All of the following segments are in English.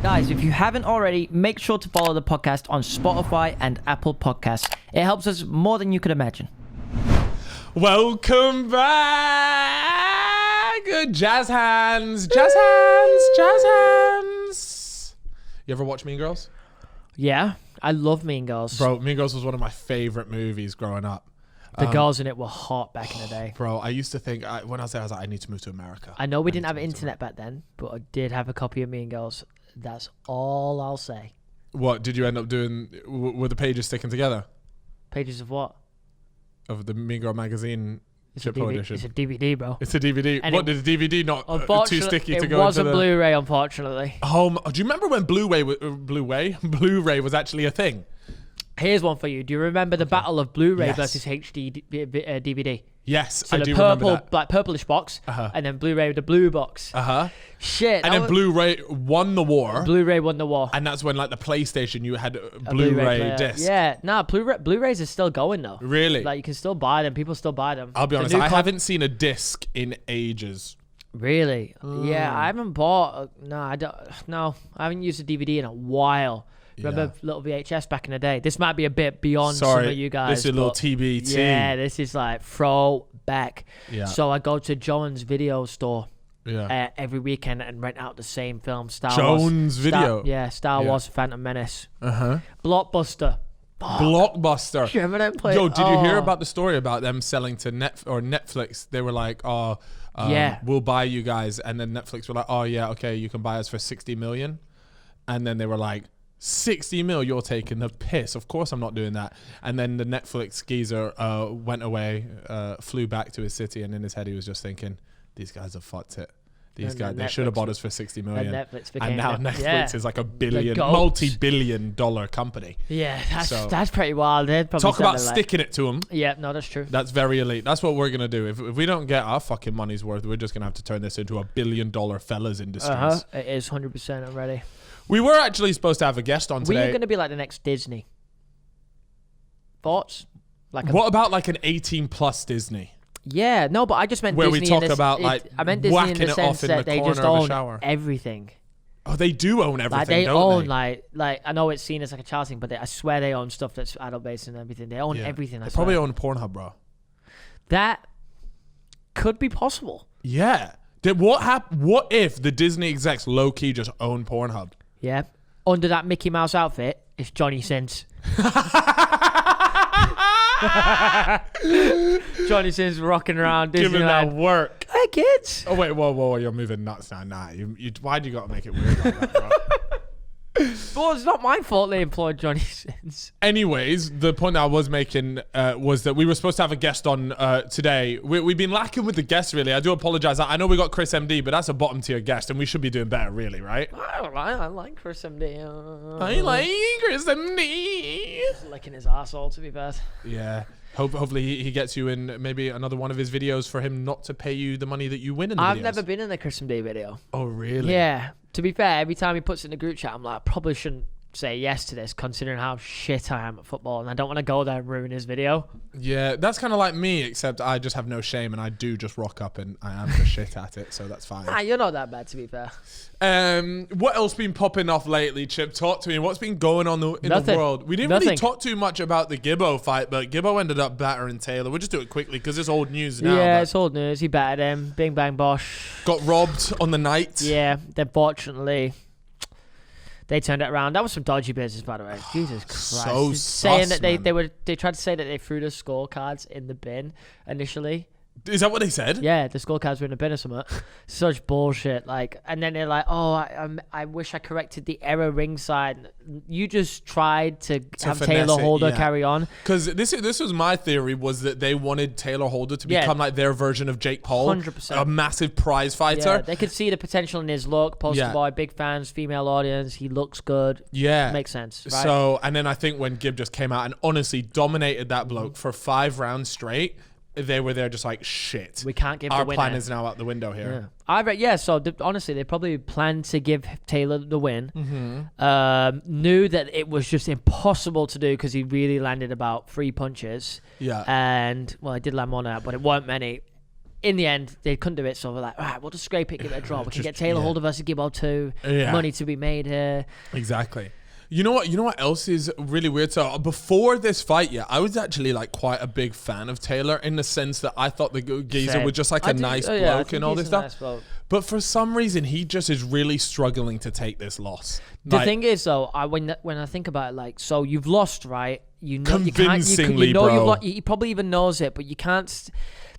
Guys, if you haven't already, make sure to follow the podcast on Spotify and Apple Podcasts. It helps us more than you could imagine. Welcome back, jazz hands, jazz hands, jazz hands. You ever watch Mean Girls? Yeah, I love Mean Girls. Bro, Mean Girls was one of my favorite movies growing up. The girls in it were hot back in the day. Bro, I used to think, when I was there, I was like, I need to move to America. I know we didn't have internet back then, but I did have a copy of Mean Girls. That's all I'll say. What did you end up doing? Were the pages sticking together? Pages of what? Of the Mean Girl magazine Chippo edition. It's a DVD, bro. It's a DVD. And what, did the DVD not too sticky to go into It wasn't Blu-ray, unfortunately. Do you remember when Blu-ray was actually a thing? Here's one for you. Do you remember the battle of Blu-ray versus HD DVD? Yes, so I the do remember that. Like purplish box, and then Blu-ray with the blue box. Shit. And then Blu-ray won the war. Blu-ray won the war. And that's when, like, the PlayStation, you had a Blu-ray disc. Yeah, Blu-rays are still going though. Really? Like, you can still buy them. People still buy them. I'll be honest, I haven't seen a disc in ages. Really? Yeah, I haven't bought. I haven't used a DVD in a while. Remember little VHS back in the day? This might be a bit beyond some of you guys. This is a little TBT. Yeah, this is like throwback. Yeah. So I go to Jones video store every weekend and rent out the same film, Star Wars. Star Wars Phantom Menace. Blockbuster. Blockbuster. Do you remember them play? Yo, did you hear about the story about them selling to Netflix? They were like, we'll buy you guys. And then Netflix were like, oh yeah, okay, you can buy us for 60 million. And then they were like, 60 mil, you're taking the piss. Of course I'm not doing that. And then the Netflix geezer went away, flew back to his city, and in his head he was just thinking, these guys have fucked it. These guys, they should have bought us for 60 million. And now Netflix is like a multi-billion dollar company. Yeah, that's pretty wild. Talk about sticking it to them. Yeah, no, that's true. That's very elite. That's what we're going to do. If we don't get our fucking money's worth, we're just going to have to turn this into a $1 billion fellas industries. It is 100%. I'm ready. We were actually supposed to have a guest on today. We're going to be like the next Disney. Thoughts? What about like an 18+ Disney? Yeah, no, but I just meant where Disney. Where we talk about I meant Disney in the sense that they just own everything. Oh, they do own everything, like they don't own, they? Like I know it's seen as like a child thing, but I swear they own stuff that's adult-based and everything. They own everything. They probably own Pornhub, bro. That could be possible. Yeah. What if the Disney execs low-key just own Pornhub? Yeah. Under that Mickey Mouse outfit, it's Johnny Sins. Johnny Sins rocking around Disneyland. Giving that work. Hey, kids. Oh, wait, whoa, you're moving nuts now. Nah, why'd you got to make it weird like that, bro? Well, it's not my fault they employed Johnny Sins. Anyways, the point that I was making was that we were supposed to have a guest on today. We've been lacking with the guests, really. I do apologize. I know we got Chris MD, but that's a bottom tier guest, and we should be doing better, really, right? I like Chris MD. I like Chris MD. He's licking his asshole, to be bad. Yeah. Hopefully he gets you in maybe another one of his videos for him not to pay you the money that you win in the videos. I've never been in a Chris MD video. Oh, really? Yeah. To be fair, every time he puts it in the group chat, I'm like, I probably shouldn't say yes to this, considering how shit I am at football, and I don't want to go there and ruin his video. Yeah, that's kind of like me, except I just have no shame, and I do just rock up, and I am the shit at it, so that's fine. You're not that bad, to be fair. What else been popping off lately, Chip? Talk to me. What's been going on in the world? We didn't really talk too much about the Gibbo fight, but Gibbo ended up battering Taylor. We'll just do it quickly because it's old news now. Yeah, it's old news. He battered him. Bing, bang, bosh. Got robbed on the night. Yeah, unfortunately, they turned it around. That was some dodgy business, by the way. Jesus Christ. So saying sus, that they tried to say that they threw the scorecards in the bin initially. Is that what they said? Yeah, the scorecards were in a bin or something. Such bullshit. And then they're like, "Oh, I wish I corrected the error ringside." You just tried to have Taylor Holder carry on. Because this was my theory, was that they wanted Taylor Holder to become like their version of Jake Paul, 100%, a massive prize fighter. Yeah, they could see the potential in his look. Poster boy, big fans, female audience. He looks good. Yeah, makes sense. Right? So, and then I think when Gib just came out and honestly dominated that bloke for 5 rounds straight. They were there just like, shit. We can't give the winner. Our plan is now out the window here. Yeah. So honestly, they probably planned to give Taylor the win. Knew that it was just impossible to do because he really landed about 3 punches. Yeah. And, well, he did land more than that, but it weren't many. in the end, they couldn't do it, so we're like, all right, we'll just scrape it, give it a draw. We can get Taylor Holder versus Gibbo 2. Money to be made here. Exactly. You know what else is really weird? So before this fight, I was actually like quite a big fan of Taylor in the sense that I thought the geezer was just like a nice bloke and all this stuff. Nice, but for some reason, he just is really struggling to take this loss. The thing is, though, when I think about it, like, so you've lost, right? You know, convincingly, you know bro. You've lost, he probably even knows it, but you can't.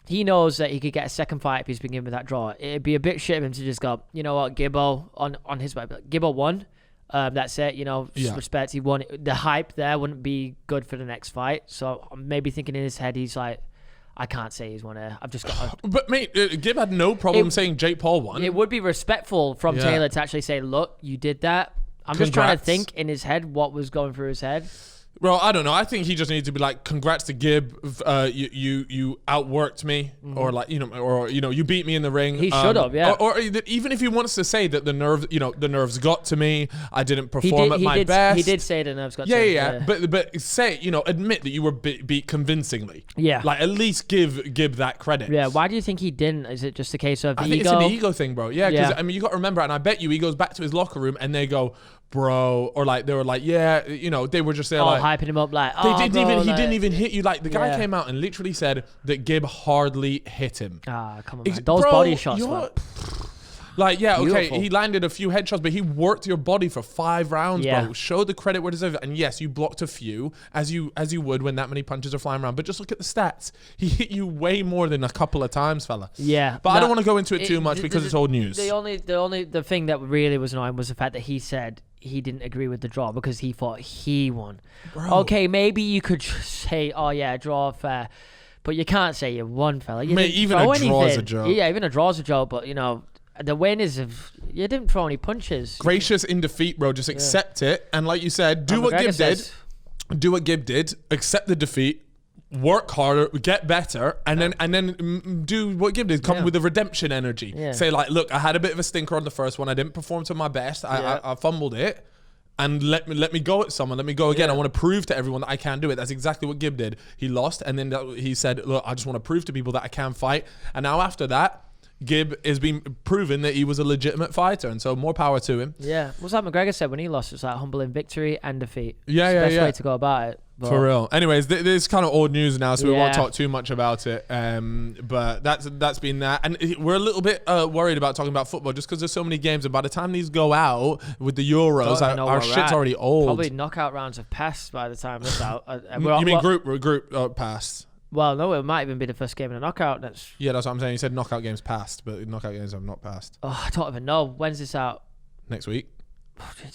He knows that he could get a second fight if he's been given that draw. It'd be a bit shit of him to just go, you know what, Gibbo on his way. Gibbo won. That's it. You know, respect. He won. The hype there wouldn't be good for the next fight. So I'm maybe thinking in his head, he's like, I can't say he's won it. I've just got. But mate, Gib had no problem saying Jake Paul won. It would be respectful from Taylor to actually say, look, you did that. I'm just trying to think in his head what was going through his head. Well, I don't know. I think he just needs to be like, congrats to Gib. You outworked me, or like you beat me in the ring. He should have, yeah. Or even if he wants to say that the nerves got to me. I didn't perform at my best. He did say the nerves got to him. Yeah. But say, admit that you were beat convincingly. Yeah. Like at least give Gib that credit. Yeah. Why do you think he didn't? Is it just a case of I think it's an ego thing, bro. Yeah. Because I mean, you got to remember, and I bet you he goes back to his locker room and they go, bro, or like they were like, they were just there like hyping him up like, he didn't even hit you. Like the guy came out and literally said that Gib hardly hit him. Come on, man. Those body shots were like, okay, he landed a few headshots, but he worked your body for 5 rounds, bro. Show the credit where it deserves. And yes, you blocked a few, as you would when that many punches are flying around. But just look at the stats. He hit you way more than a couple of times, fella. Yeah. But I don't want to go into it too much because it's old news. The thing that really was annoying was the fact that he said he didn't agree with the draw because he thought he won. Bro. Okay, maybe you could say, draw fair. But you can't say you won, fella. Mate, even a draw is a joke. Yeah, even a draw is a joke, but the win is you didn't throw any punches. Gracious in defeat, bro. Just accept it. And like you said, do what Gib did. Do what Gib did. Accept the defeat. Work harder, get better, and then do what Gib did. Come with a redemption energy. Yeah. Say like, look, I had a bit of a stinker on the first one. I didn't perform to my best. I fumbled it. And let me go at someone. Let me go again. I want to prove to everyone that I can do it. That's exactly what Gib did. He lost, and then he said, look, I just want to prove to people that I can fight. And now after that, Gib has been proven that he was a legitimate fighter, and so more power to him. Yeah. What's that McGregor said when he lost? It's like humbling victory and defeat. Yeah, it's the best way to go about it. But for real. Anyways, this is kind of old news now, so we won't talk too much about it. But that's been that. And we're a little bit worried about talking about football just because there's so many games. And by the time these go out with the Euros, our shit's already old. Probably knockout rounds have passed by the time this out. You mean group passed? Well, no, it might even be the first game in a knockout. That's what I'm saying. You said knockout games passed, but knockout games have not passed. Oh, I don't even know. When's this out? Next week.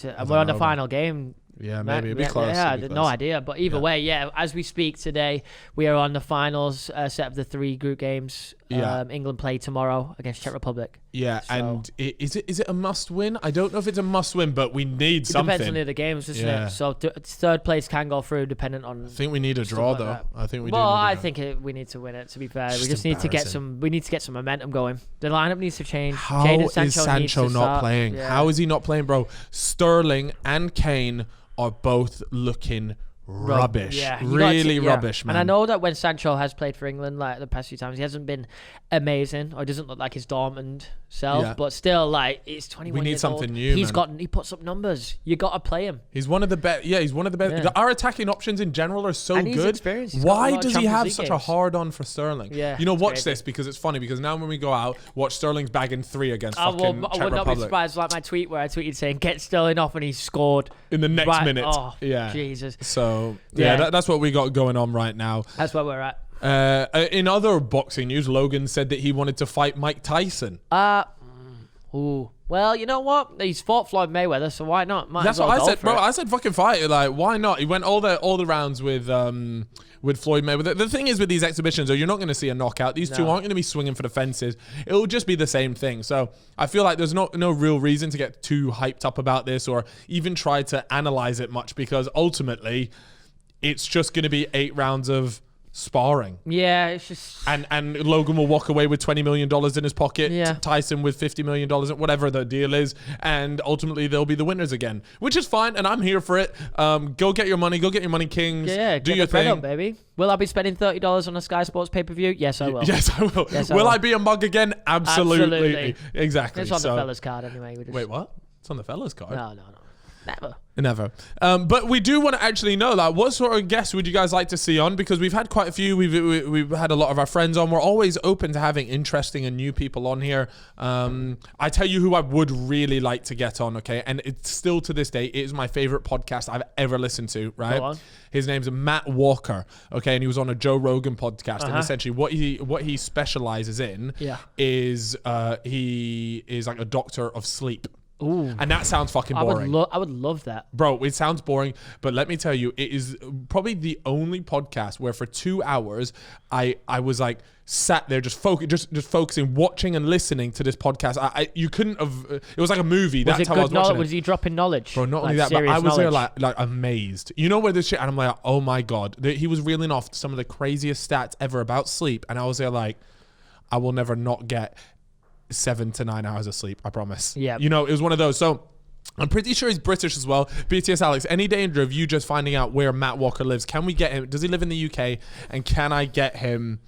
And we're on the final game. Yeah, maybe it'd be close. Yeah, no idea. But either way, as we speak today, we are on the finals set of the 3 group games. England play tomorrow against Czech Republic. Yeah, so. And is it a must win? I don't know if it's a must win, but we need something. It depends on the other games, doesn't it? So third place can go through depending on. I think we need a draw though. I think we do. Well, I think we need to win it. To be fair, we just need to get some. We need to get some momentum going. The lineup needs to change. How is Sancho not playing? Yeah. How is he not playing, bro? Sterling and Kane are both looking rubbish. Yeah, really rubbish, man. And I know that when Sancho has played for England, like the past few times, he hasn't been amazing or doesn't look like his dormant self. But still, like, it's 21 years old. We need something new. He puts up numbers. You got to play him. He's one of the best. Yeah, he's one of the best. Yeah. Our attacking options in general are so good. Why does he have such a hard on for Sterling? Yeah, watch this because it's funny because now when we go out, watch Sterling's bagging 3 against fucking Czech Republic. I would not be surprised, like my tweet where I tweeted saying get Sterling off and he scored in the next minute. Oh, yeah, Jesus. So that's what we got going on right now. That's where we're at. In other boxing news, Logan said that he wanted to fight Mike Tyson. Well, you know what? He's fought Floyd Mayweather, so why not? That's what I said, bro. I said fucking fight it. Like, why not? He went all the rounds with Floyd Mayweather. The thing is with these exhibitions, you're not going to see a knockout. These two aren't going to be swinging for the fences. It will just be the same thing. So I feel like there's no real reason to get too hyped up about this or even try to analyze it much because ultimately it's just going to be 8 rounds of sparring. Yeah, it's just... And Logan will walk away with $20 million in his pocket. Yeah. Tyson with $50 million, whatever the deal is. And ultimately, they'll be the winners again, which is fine. And I'm here for it. Go get your money. Go get your money, Kings. Yeah, do your thing. Up, baby. Will I be spending $30 on a Sky Sports pay-per-view? Yes, I will. Yes, I will. Will I be a mug again? Absolutely. Exactly. It's on the fella's card anyway. Wait, what? It's on the fella's card? No. Never. But we do want to actually know, like, what sort of guests would you guys like to see on? Because we've had quite a few. We've had a lot of our friends on. We're always open to having interesting and new people on here. I tell you who I would really like to get on, okay? And it's still to this day, it is my favorite podcast I've ever listened to, right? Go on. His name's Matt Walker, okay? And he was on a Joe Rogan podcast. And essentially what he specializes in is he is like a doctor of sleep. Ooh. And that sounds fucking boring. I would love that. Bro, it sounds boring, but let me tell you, it is probably the only podcast where for 2 hours I was like sat there just focusing, watching and listening to this podcast. You couldn't have. It was like a movie. That's how I was watching it. Was he dropping knowledge? Bro, not only that, but I was there like amazed. You know where this shit, and I'm like, oh my God. He was reeling off some of the craziest stats ever about sleep, and I was there like, I will never not get 7 to 9 hours of sleep, I promise. Yeah. You know, it was one of those. So I'm pretty sure he's British as well. BTS Alex, any danger of you just finding out where Matt Walker lives? Can we get him? Does he live in the UK? And can I get him?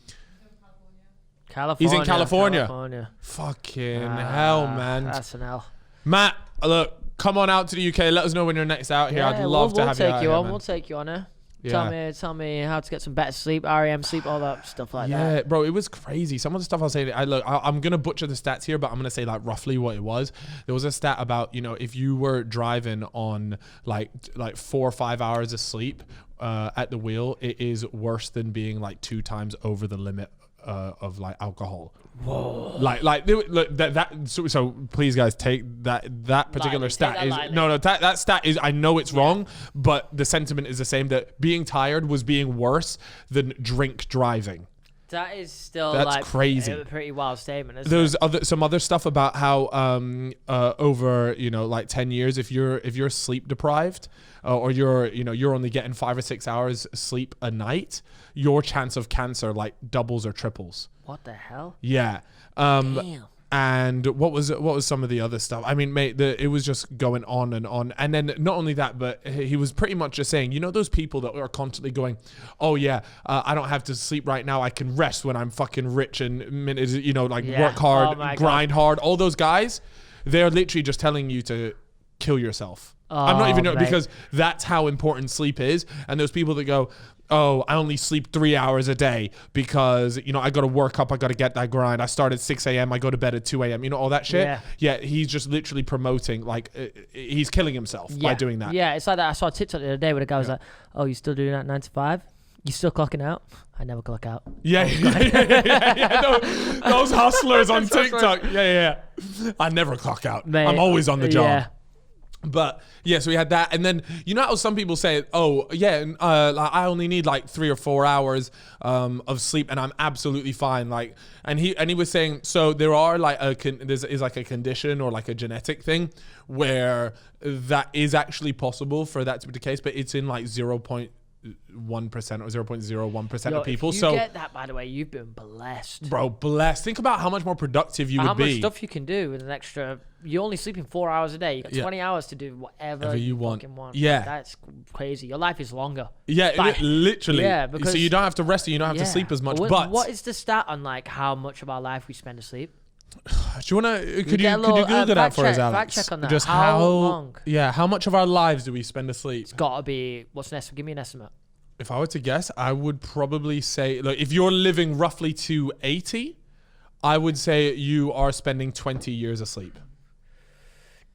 California. He's in California. Fucking hell, man. That's an L. Matt, look, come on out to the UK. Let us know when you're next out here. I'd love to have you out here, man. We'll take you on here. Yeah. Tell me how to get some better sleep, REM sleep, all that stuff like that. Yeah, bro, it was crazy. Some of the stuff I was saying, I'm going to butcher the stats here, but I'm going to say like roughly what it was. There was a stat about, you know, if you were driving on like 4 or 5 hours of sleep at the wheel, it is worse than being like 2 times over the limit of like alcohol. Whoa. So please guys, take that particular stat is that stat is, I know it's wrong, but the sentiment is the same, that being tired was being worse than drink driving. That is still that's crazy. A pretty wild statement, isn't There's some other stuff about how over, you know, like 10 years, if you're sleep deprived or you're only getting 5 or 6 hours sleep a night, your chance of cancer like doubles or triples. What the hell? Yeah. Damn. And what was some of the other stuff? I mean, mate, it was just going on. And then not only that, but he was pretty much just saying, you know, those people that are constantly going, oh yeah, I don't have to sleep right now. I can rest when I'm fucking rich and, you know, like work hard, grind hard. All those guys, they're literally just telling you to kill yourself. I'm not even, because that's how important sleep is. And those people that go, oh, I only sleep 3 hours a day because, you know, I got to work up. I got to get that grind. I start at 6 a.m. I go to bed at 2 a.m. You know, all that shit. Yeah. He's just literally promoting, like, he's killing himself by doing that. Yeah, it's like that. I saw a TikTok the other day where the guy was like, oh, you still doing that 9 to 5? You still clocking out? I never clock out. Yeah. Those hustlers on TikTok. Yeah. I never clock out. Mate, I'm always on the job. Yeah. But yeah, so we had that, and then you know how some people say, "Oh, yeah, I only need like 3 or 4 hours of sleep, and I'm absolutely fine." Like, and he was saying, so there are like there's like a condition or like a genetic thing where that is actually possible for that to be the case, but it's in like 0.1% or 0.01% of people. If you get that, by the way, you've been blessed, bro. Blessed. Think about how much more productive you would be. How much stuff you can do with an extra. You're only sleeping 4 hours a day. You got 20 hours to do whatever you want. Yeah, that's crazy. Your life is longer. Yeah, literally. Yeah, because so you don't have to rest. You don't have to sleep as much. But what is the stat on like how much of our life we spend asleep? Do you wanna? Could you Google that for us, Alex? Fact check on that. Just how long? Yeah, how much of our lives do we spend asleep? It's gotta be. What's an estimate? Give me an estimate. If I were to guess, I would probably say, look, if you're living roughly to 80, I would say you are spending 20 years asleep.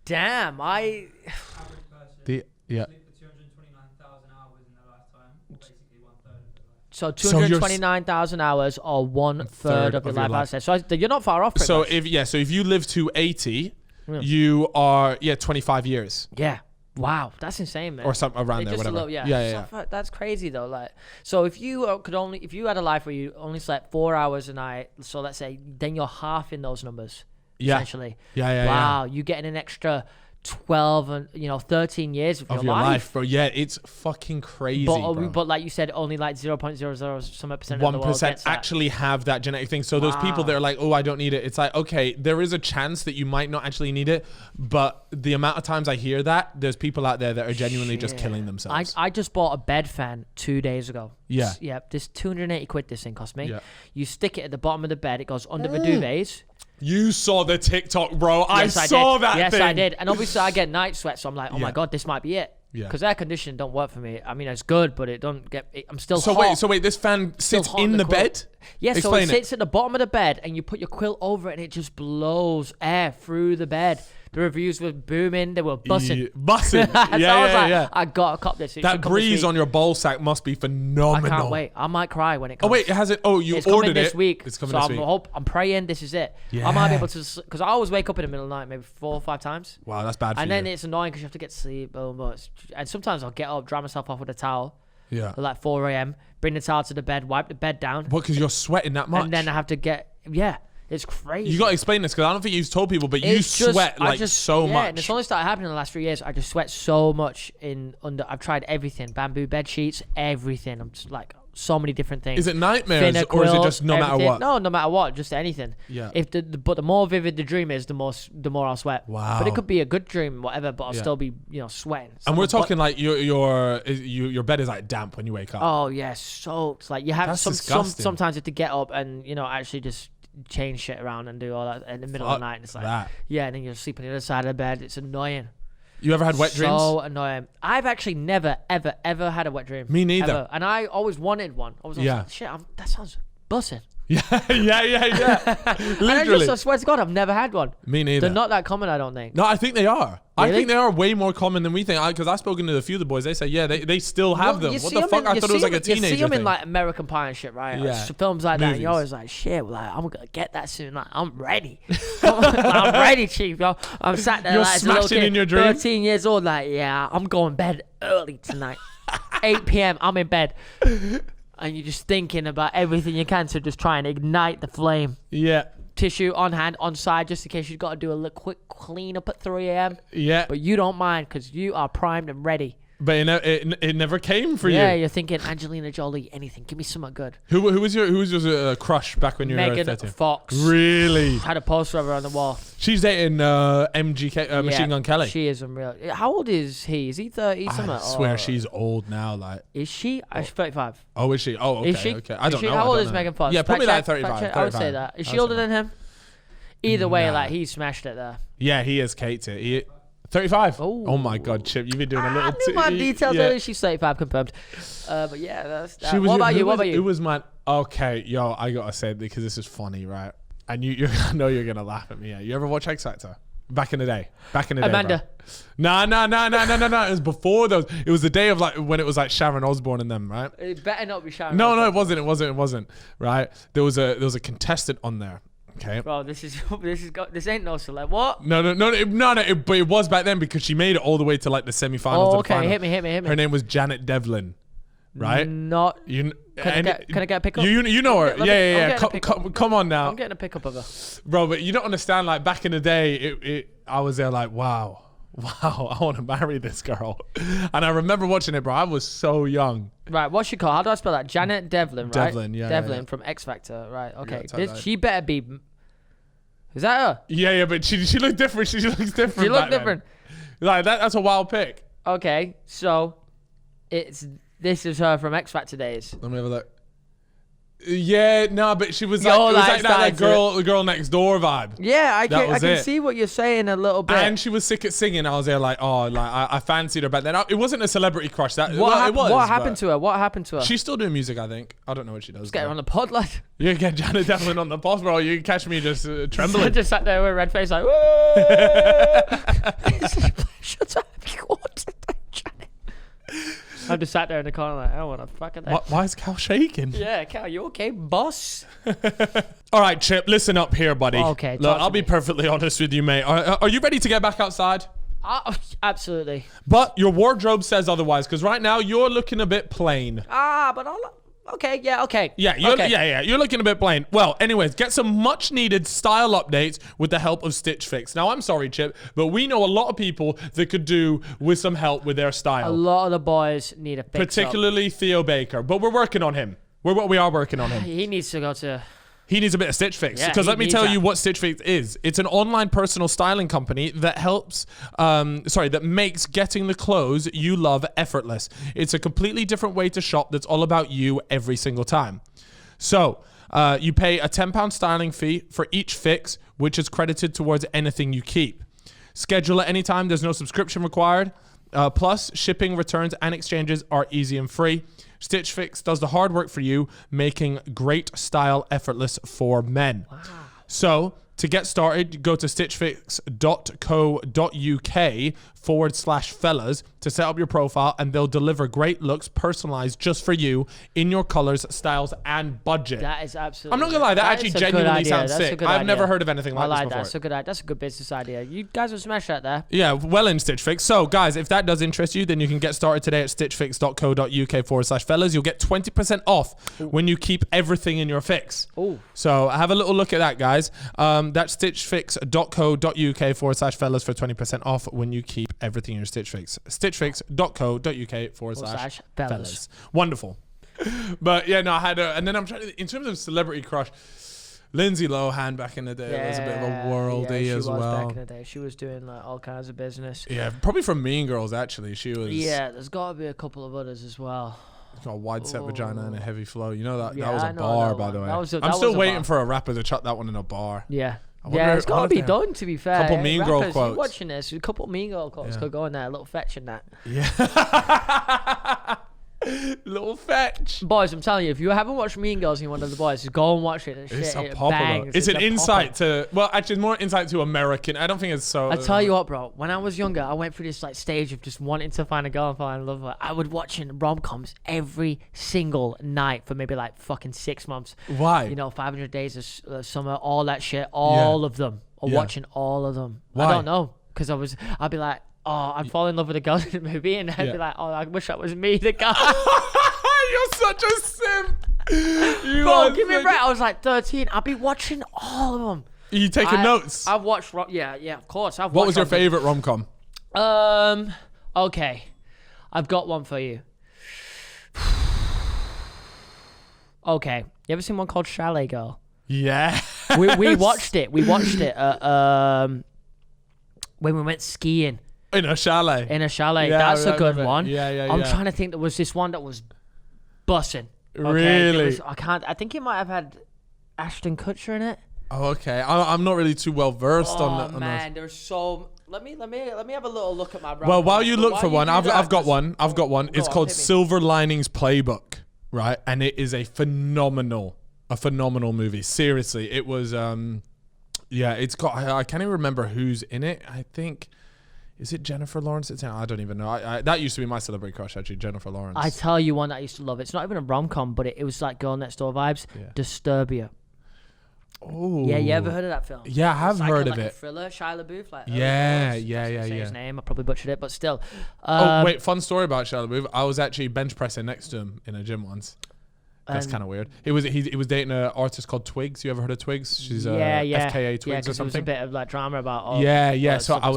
Damn, Average person sleep for 229,000 hours in their lifetime, or basically 1/3 of their life. So 229,000 hours, or 1/3 of your life. So you're not far off. So if you live to 80, you are 25 years. Yeah. Wow, that's insane, man. Or something around there, whatever. Yeah. That's crazy though. Like, so if you had a life where you only slept 4 hours a night, so let's say, then you're half in those numbers. Essentially. Yeah. Wow, you're getting an extra 12 and 13 years of your life, bro. Yeah, it's fucking crazy, bro. But like you said, only like 0.00 some percent of the world 1% actually have that genetic thing. So those people that are like, oh, I don't need it. It's like, okay, there is a chance that you might not actually need it, but the amount of times I hear that, there's people out there that are genuinely just killing themselves. I just bought a bed fan 2 days ago. Yeah. Yeah. This 280 quid this thing cost me. Yeah. You stick it at the bottom of the bed. It goes under the duvets. You saw the TikTok, bro. Yes, I saw that Yes, thing. I did. And obviously I get night sweat, so I'm like, oh my God, this might be it. Yeah. Because air conditioning don't work for me. I mean, it's good, but it don't get... I'm still hot. So wait, this fan sits in the bed? Yeah, so it sits at the bottom of the bed, and you put your quilt over it, and it just blows air through the bed. The reviews were booming. They were bussing. Bussing. So I was like, I got to cop this. That breeze on your ball sack must be phenomenal. I can't wait. I might cry when it comes. Oh, wait, has it? Oh, you it's ordered coming this week. It's coming this week. I'm praying this is it. Yeah. I might be able to... Because I always wake up in the middle of the night, maybe 4 or 5 times. Wow, that's bad for you. And then it's annoying because you have to get sleep. And sometimes I'll get up, dry myself off with a towel. Yeah. At like 4 a.m. Bring the towel to the bed, wipe the bed down. What, because you're sweating that much? And then I have to get... Yeah. It's crazy. You got to explain this because I don't think you've told people, but you sweat so much. And it's only started happening in the last 3 years. I just sweat so much I've tried everything. Bamboo bed sheets, everything. I'm just like so many different things. Is it nightmares or is it just no matter what? No, no matter what, just anything. Yeah. But the more vivid the dream is, the more I'll sweat. Wow. But it could be a good dream, whatever. But I'll still be sweating. And we're talking like your bed is like damp when you wake up. Oh yeah, soaked. Like you have sometimes you have to get up and actually just change shit around and do all that in the middle of the night. And it's like and then you're sleeping on the other side of the bed. It's annoying. You ever had wet dreams? So annoying. I've actually never ever had a wet dream. Me neither. Ever. And I always wanted one. I was like, shit, that sounds bussing. Yeah. Literally. I swear to God, I've never had one. Me neither. They're not that common, I don't think. No, I think they are. Really? I think they are way more common than we think. Because I've spoken to a few of the boys. They say, they still have them. What the fuck? I thought it was like a teenager thing. You see them in like American Pie and shit, right? Yeah. Like, films like that. And you're always like, shit, like, I'm going to get that soon. Like, I'm ready. I'm ready, chief, yo. I'm sat there you're like smashing a little kid, in your dream? 13 years old, like, yeah, I'm going to bed early tonight. 8 p.m., I'm in bed. And you're just thinking about everything you can to just try and ignite the flame. Yeah. Tissue on hand, on side, just in case you've got to do a little quick clean up at 3 a.m. Yeah. But you don't mind because you are primed and ready. But it never came for you. Yeah, you're thinking Angelina Jolie, anything. Give me something good. Who was your crush back when you were 13? Megan Fox. Really? Had a poster of her on the wall. She's dating MGK, Machine Gun Kelly. She is unreal. How old is he? Is he 30 something? I swear she's old now. Like, is she? She's 35. Oh, is she? Oh, okay. Is she? Okay. I don't know. How old is Megan Fox? Yeah, probably like 35. I would say that. Is she older than him? Either way, like he smashed it there. Yeah, he is Kate. 35. Oh my God, Chip, you've been doing a little. I knew my details earlier. She's 35 confirmed. But yeah, that's that. What about you? It was my. Okay, yo, I gotta say it because this is funny, right? And you I know you're gonna laugh at me. Yeah. You ever watch X Factor? Back in the day. Amanda. No. It was before those. It was the day of like when it was like Sharon Osbourne and them, right? It better not be Sharon. No, it wasn't. Right? There was a contestant on there. Okay. Bro, this ain't no celeb. What? No. But it was back then because she made it all the way to like the semifinals. Oh, okay. Hit me. Her name was Janet Devlin, right? Not. Can I get a pickup? You know her. Yeah. Come on now. I'm getting a pickup of her. Bro, but you don't understand. Like back in the day, I was there like, wow, I want to marry this girl. And I remember watching it, bro. I was so young. Right, what's she called? How do I spell that? Janet Devlin, right? Devlin, yeah. Devlin from X Factor, right? Okay, Yeah, she better be. Is that her? Yeah, but she looked different. She looks different. She looked different. Like that's a wild pick. Okay, so this is her from X Factor days. Let me have a look. Yeah, no, but she was like that girl next door vibe. Yeah, I can see what you're saying a little bit. And she was sick at singing. I was there like, oh, like I fancied her back then. It wasn't a celebrity crush. It was. What happened to her? What happened to her? She's still doing music, I think. I don't know what she does. Let's get her on the pod, lad. You can get Janet Devlin on the pod, bro. You can catch me just trembling. Just sat there with a red face like, shut up, you want to Janet. I just sat there in the corner like, I want to fucking. Why is Cal shaking? Yeah, Cal, you okay, boss? All right, Chip, listen up here, buddy. Okay, look, I'll be perfectly honest with you, mate. Are you ready to get back outside? Absolutely. But your wardrobe says otherwise, because right now you're looking a bit plain. But Okay, yeah, okay. Yeah, you're looking a bit plain. Well, anyways, get some much needed style updates with the help of Stitch Fix. Now, I'm sorry, Chip, but we know a lot of people that could do with some help with their style. A lot of the boys need a fix particularly Theo Baker, but we're working on him. We are working on him. He needs to go to... He needs a bit of Stitch Fix. Yeah, Because let me tell you what Stitch Fix is. It's an online personal styling company that that makes getting the clothes you love effortless. It's a completely different way to shop that's all about you every single time. So, you pay a £10 styling fee for each fix, which is credited towards anything you keep. Schedule at any time. There's no subscription required. Plus, shipping, returns, and exchanges are easy and free. Stitch Fix does the hard work for you, making great style effortless for men. Wow. So, to get started, go to stitchfix.co.uk/fellas to set up your profile, and they'll deliver great looks personalized just for you in your colors, styles, and budget. That is absolutely... I'm not going to lie, that actually genuinely sounds sick. I've never heard of anything like this before. That's a good idea. That's a good business idea. You guys will smash that there. Yeah, well in Stitch Fix. So, guys, if that does interest you, then you can get started today at stitchfix.co.uk/fellas. You'll get 20% off when you keep everything in your fix. Ooh. So, have a little look at that, guys. That's stitchfix.co.uk/fellas for 20% off when you keep everything in your Stitch Fix. stitchfix.co.uk/fellas. Wonderful. But yeah, no, I had and then I'm trying to, in terms of celebrity crush, Lindsay Lohan back in the day was a bit of a worldie as well. Back in the day. She was doing like all kinds of business. Yeah, probably from Mean Girls, actually. She was. Yeah, there's got to be a couple of others as well. Got a wide set vagina and a heavy flow. You know that was a I know bar, that by one. the way. That was I'm still waiting for a rapper to chuck that one in a bar. Yeah. Yeah, it's got to be done, to be fair. Couple Mean Girl Rappers, quotes. Watching this, a couple Mean Girl quotes could go in there, a little fetch in that. Yeah. Little fetch. Boys, I'm telling you, if you haven't watched Mean Girls and you're one of the boys, just go and watch it. It's a popular. It's an insight to, well, actually, it's more insight to American. I don't think it's so. I tell you what, bro. When I was younger, I went through this like stage of just wanting to find a girl and fall in love with her. I would watch rom-coms every single night for maybe like fucking 6 months. Why? You know, 500 Days of Summer, all that shit, all of them. Or watching all of them. Why? I don't know, because I'd be like, oh, I'd fall in love with a girl in the movie, and I'd be like, oh, I wish that was me, the guy. You're such a simp. Bro, give me a break. I was like 13. I'd be watching all of them. Are you taking notes? I've watched, yeah, of course. What was your favorite rom-com? Okay. I've got one for you. Okay. You ever seen one called Chalet Girl? Yeah. We watched it. We watched it when we went skiing. In a chalet. Yeah, that's a good one. Yeah. I'm trying to think. There was this one that was bussing. Okay? Really? I think it might have had Ashton Kutcher in it. Oh, okay. I'm not really too well versed on Oh man, there's so. Let me have a little look at my. Well, while you look for one, I've got one. It's called Silver Linings Playbook, right? And it is a phenomenal movie. Seriously, it was. It's got. I can't even remember who's in it. I think. Is it Jennifer Lawrence? I don't even know. That used to be my celebrity crush, actually, Jennifer Lawrence. I tell you one that I used to love. It's not even a rom-com, but it was like Girl Next Door vibes. Yeah. Disturbia. Oh. Yeah, you ever heard of that film? Yeah, I have heard of it. A thriller, Shia LaBeouf. Like, yeah. Say his name. I probably butchered it, but still. Wait, fun story about Shia LaBeouf. I was actually bench pressing next to him in a gym once. That's kind of weird. He was dating an artist called Twigs. You ever heard of Twigs? She's FKA Twigs or something. There was a bit of like drama about all. Yeah. So I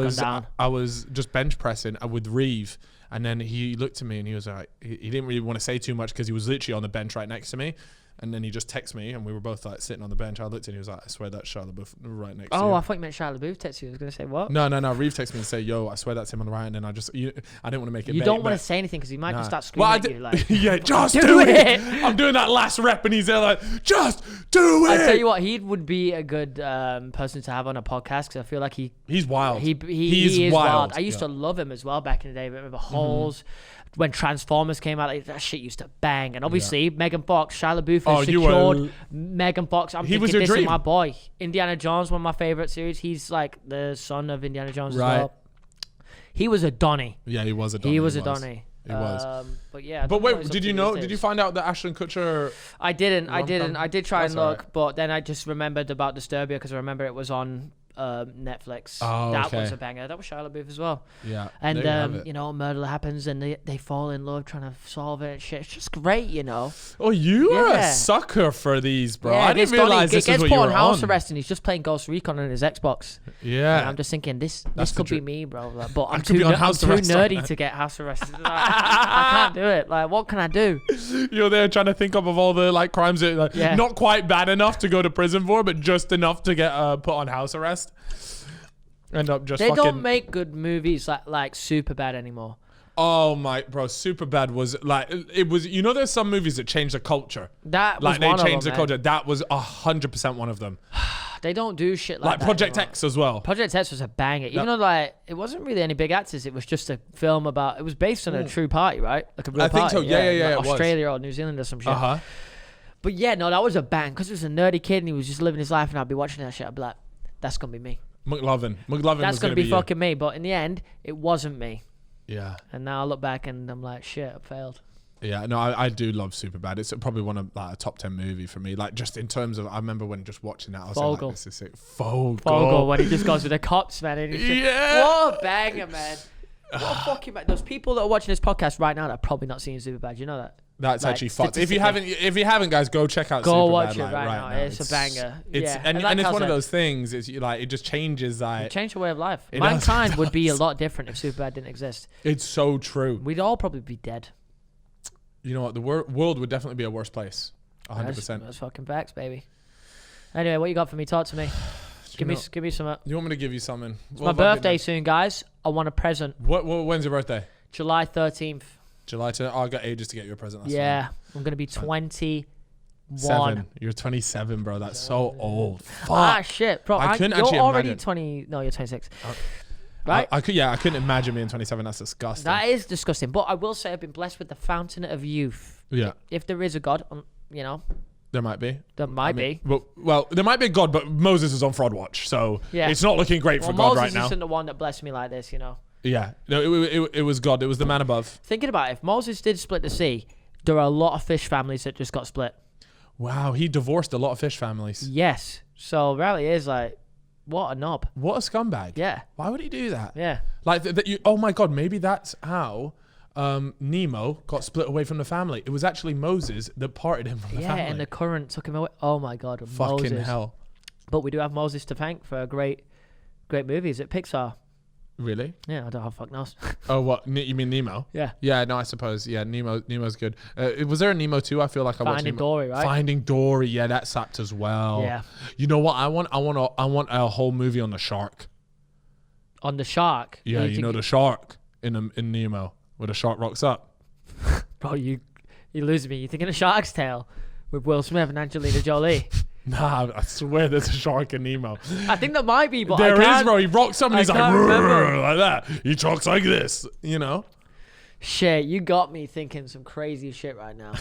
was just bench pressing with Reeve, and then he looked at me and he was like, he didn't really want to say too much because he was literally on the bench right next to me. And then he just texted me, and we were both like sitting on the bench. I looked and he was like, I swear that's Shia LaBeouf right next to you. Oh, I thought you meant Shia LaBeouf texted you. I was going to say, what? No. Reeve texted me and say, yo, I swear that's him on the right. And then I didn't want to make it. You don't want to say anything because he might just start screaming at you. Like, yeah, just do it. I'm doing that last rep, and he's there like, just do it. I tell you what, he would be a good person to have on a podcast because I feel like he's wild. He is wild. I used to love him as well back in the day. Remember Holes? When Transformers came out, like, that shit used to bang. And obviously, Megan Fox, Shia LaBeouf has secured Megan Fox. I'm thinking this is my boy. Indiana Jones, one of my favorite series. He's like the son of Indiana Jones as well. He was a Donnie. Yeah, he was a Donnie. He was a Donnie. He was. But yeah. But wait, did you know? Did you find out that Ashton Kutcher? I didn't. I did try and look, but then I just remembered about Disturbia because I remember it was on Netflix. Oh, That okay. was a banger. That was Shia LaBeouf as well. Yeah. And there you have it. you know, murder happens and they fall in love trying to solve it and shit. It's just great, you know. Oh, you are a Yeah. sucker for these, bro. Yeah, I didn't realize this is gets what put you on were house on. arrest and he's just playing Ghost Recon on his Xbox. Yeah. And I'm just thinking this That's could the be me, bro. Like, but I'm could be on house too arrest on nerdy that. to get house arrested. Like, I can't do it. Like, what can I do? You're there trying to think of all the like crimes that like, Yeah. not quite bad enough to go to prison for, but just enough to get put on house arrest. End up just They fucking. don't make good movies like super bad anymore. Oh my bro, Superbad was like it was. You know, there's some movies that change the culture. That was Like they one of changed them, the culture. That was 100% one of them. They don't do shit like that Project anymore. X as well. Project X was a banger. Even though like it wasn't really any big actors, it was just a film about. It was based on a true party, right? Like a real I think party. so. Yeah, like it was. Australia or New Zealand or some shit. Uh-huh. But yeah, no, that was a bang because it was a nerdy kid and he was just living his life, and I'd be watching that shit. I'd be like, that's gonna be me. McLovin That's was gonna be be you. fucking me. But in the end, it wasn't me. Yeah. And now I look back and I'm like, shit, I failed. Yeah, no, I do love Superbad. It's probably one of like a top 10 movie for me. Like just in terms of, I remember when just watching that, I was Fogel. like, this is sick. Fogel. Fogel when he just goes with the cops, man. And he's just, Yeah. what a banger, man. What a fucking man. There's people that are watching this podcast right now that are probably not seeing Superbad. You know that? That's Like, actually fucked. If statistically. you haven't, guys, go check out. Go Superbad, watch it like, right now. It's a banger. It's Yeah. and like it's Cal one of said, those things. It's like it just changes. Like it changed the way of life. It does, Mankind it would be a does. lot different if Superbad didn't exist. it's so true. We'd all probably be dead. You know what? The world would definitely be a worse place. 100%. That's fucking facts, baby. Anyway, what you got for me? Talk to me. Give me some. You want me to give you something? It's my birthday soon, guys. I want a present. When's your birthday? July 13th. July 10th. Oh, I got ages to get you a present. That's Yeah, I'm gonna be 21. fine. You're 27, bro. That's so old. Fuck. Ah, shit, bro. I couldn't you're actually already imagine. 20. No, you're 26. Right? I couldn't imagine being 27. That's disgusting. That is disgusting. But I will say I've been blessed with the fountain of youth. Yeah, If there is a God, you know, there might be. there might be. Well, there might be a God, but Moses is on fraud watch, so Yeah. it's not looking great Well, for God Moses right now. isn't the one that blessed me like this, you know. Yeah, no, it was God. It was the man above. Thinking about it, if Moses did split the sea, there are a lot of fish families that just got split. Wow, he divorced a lot of fish families. Yes. So reality is like, what a knob. What a scumbag. Yeah. Why would he do that? Yeah. Like that. Oh my God, maybe that's how Nemo got split away from the family. It was actually Moses that parted him from the family. Yeah, and the current took him away. Oh my God. Fucking Moses. hell. But we do have Moses to thank for great movies at Pixar. Really? Yeah, I don't have fuck knows. Oh, what? You mean Nemo? Yeah. Yeah, no, I suppose. Yeah, Nemo's good. Was there a Nemo 2? I feel like I watched Finding Nemo. Dory, right? Finding Dory, yeah, that sapped as well. Yeah. You know what? I want a whole movie on the shark. On the shark. Yeah, you know the shark in Nemo, where the shark rocks up. Bro, you lose me. You thinking of Shark's Tale with Will Smith and Angelina Jolie? Nah, I swear there's a shark in Nemo. I think there might be, but There I is, bro. He rocks up and I he's like, can't remember. "Rrrr," like that. He talks like this, you know? Shit, you got me thinking some crazy shit right now.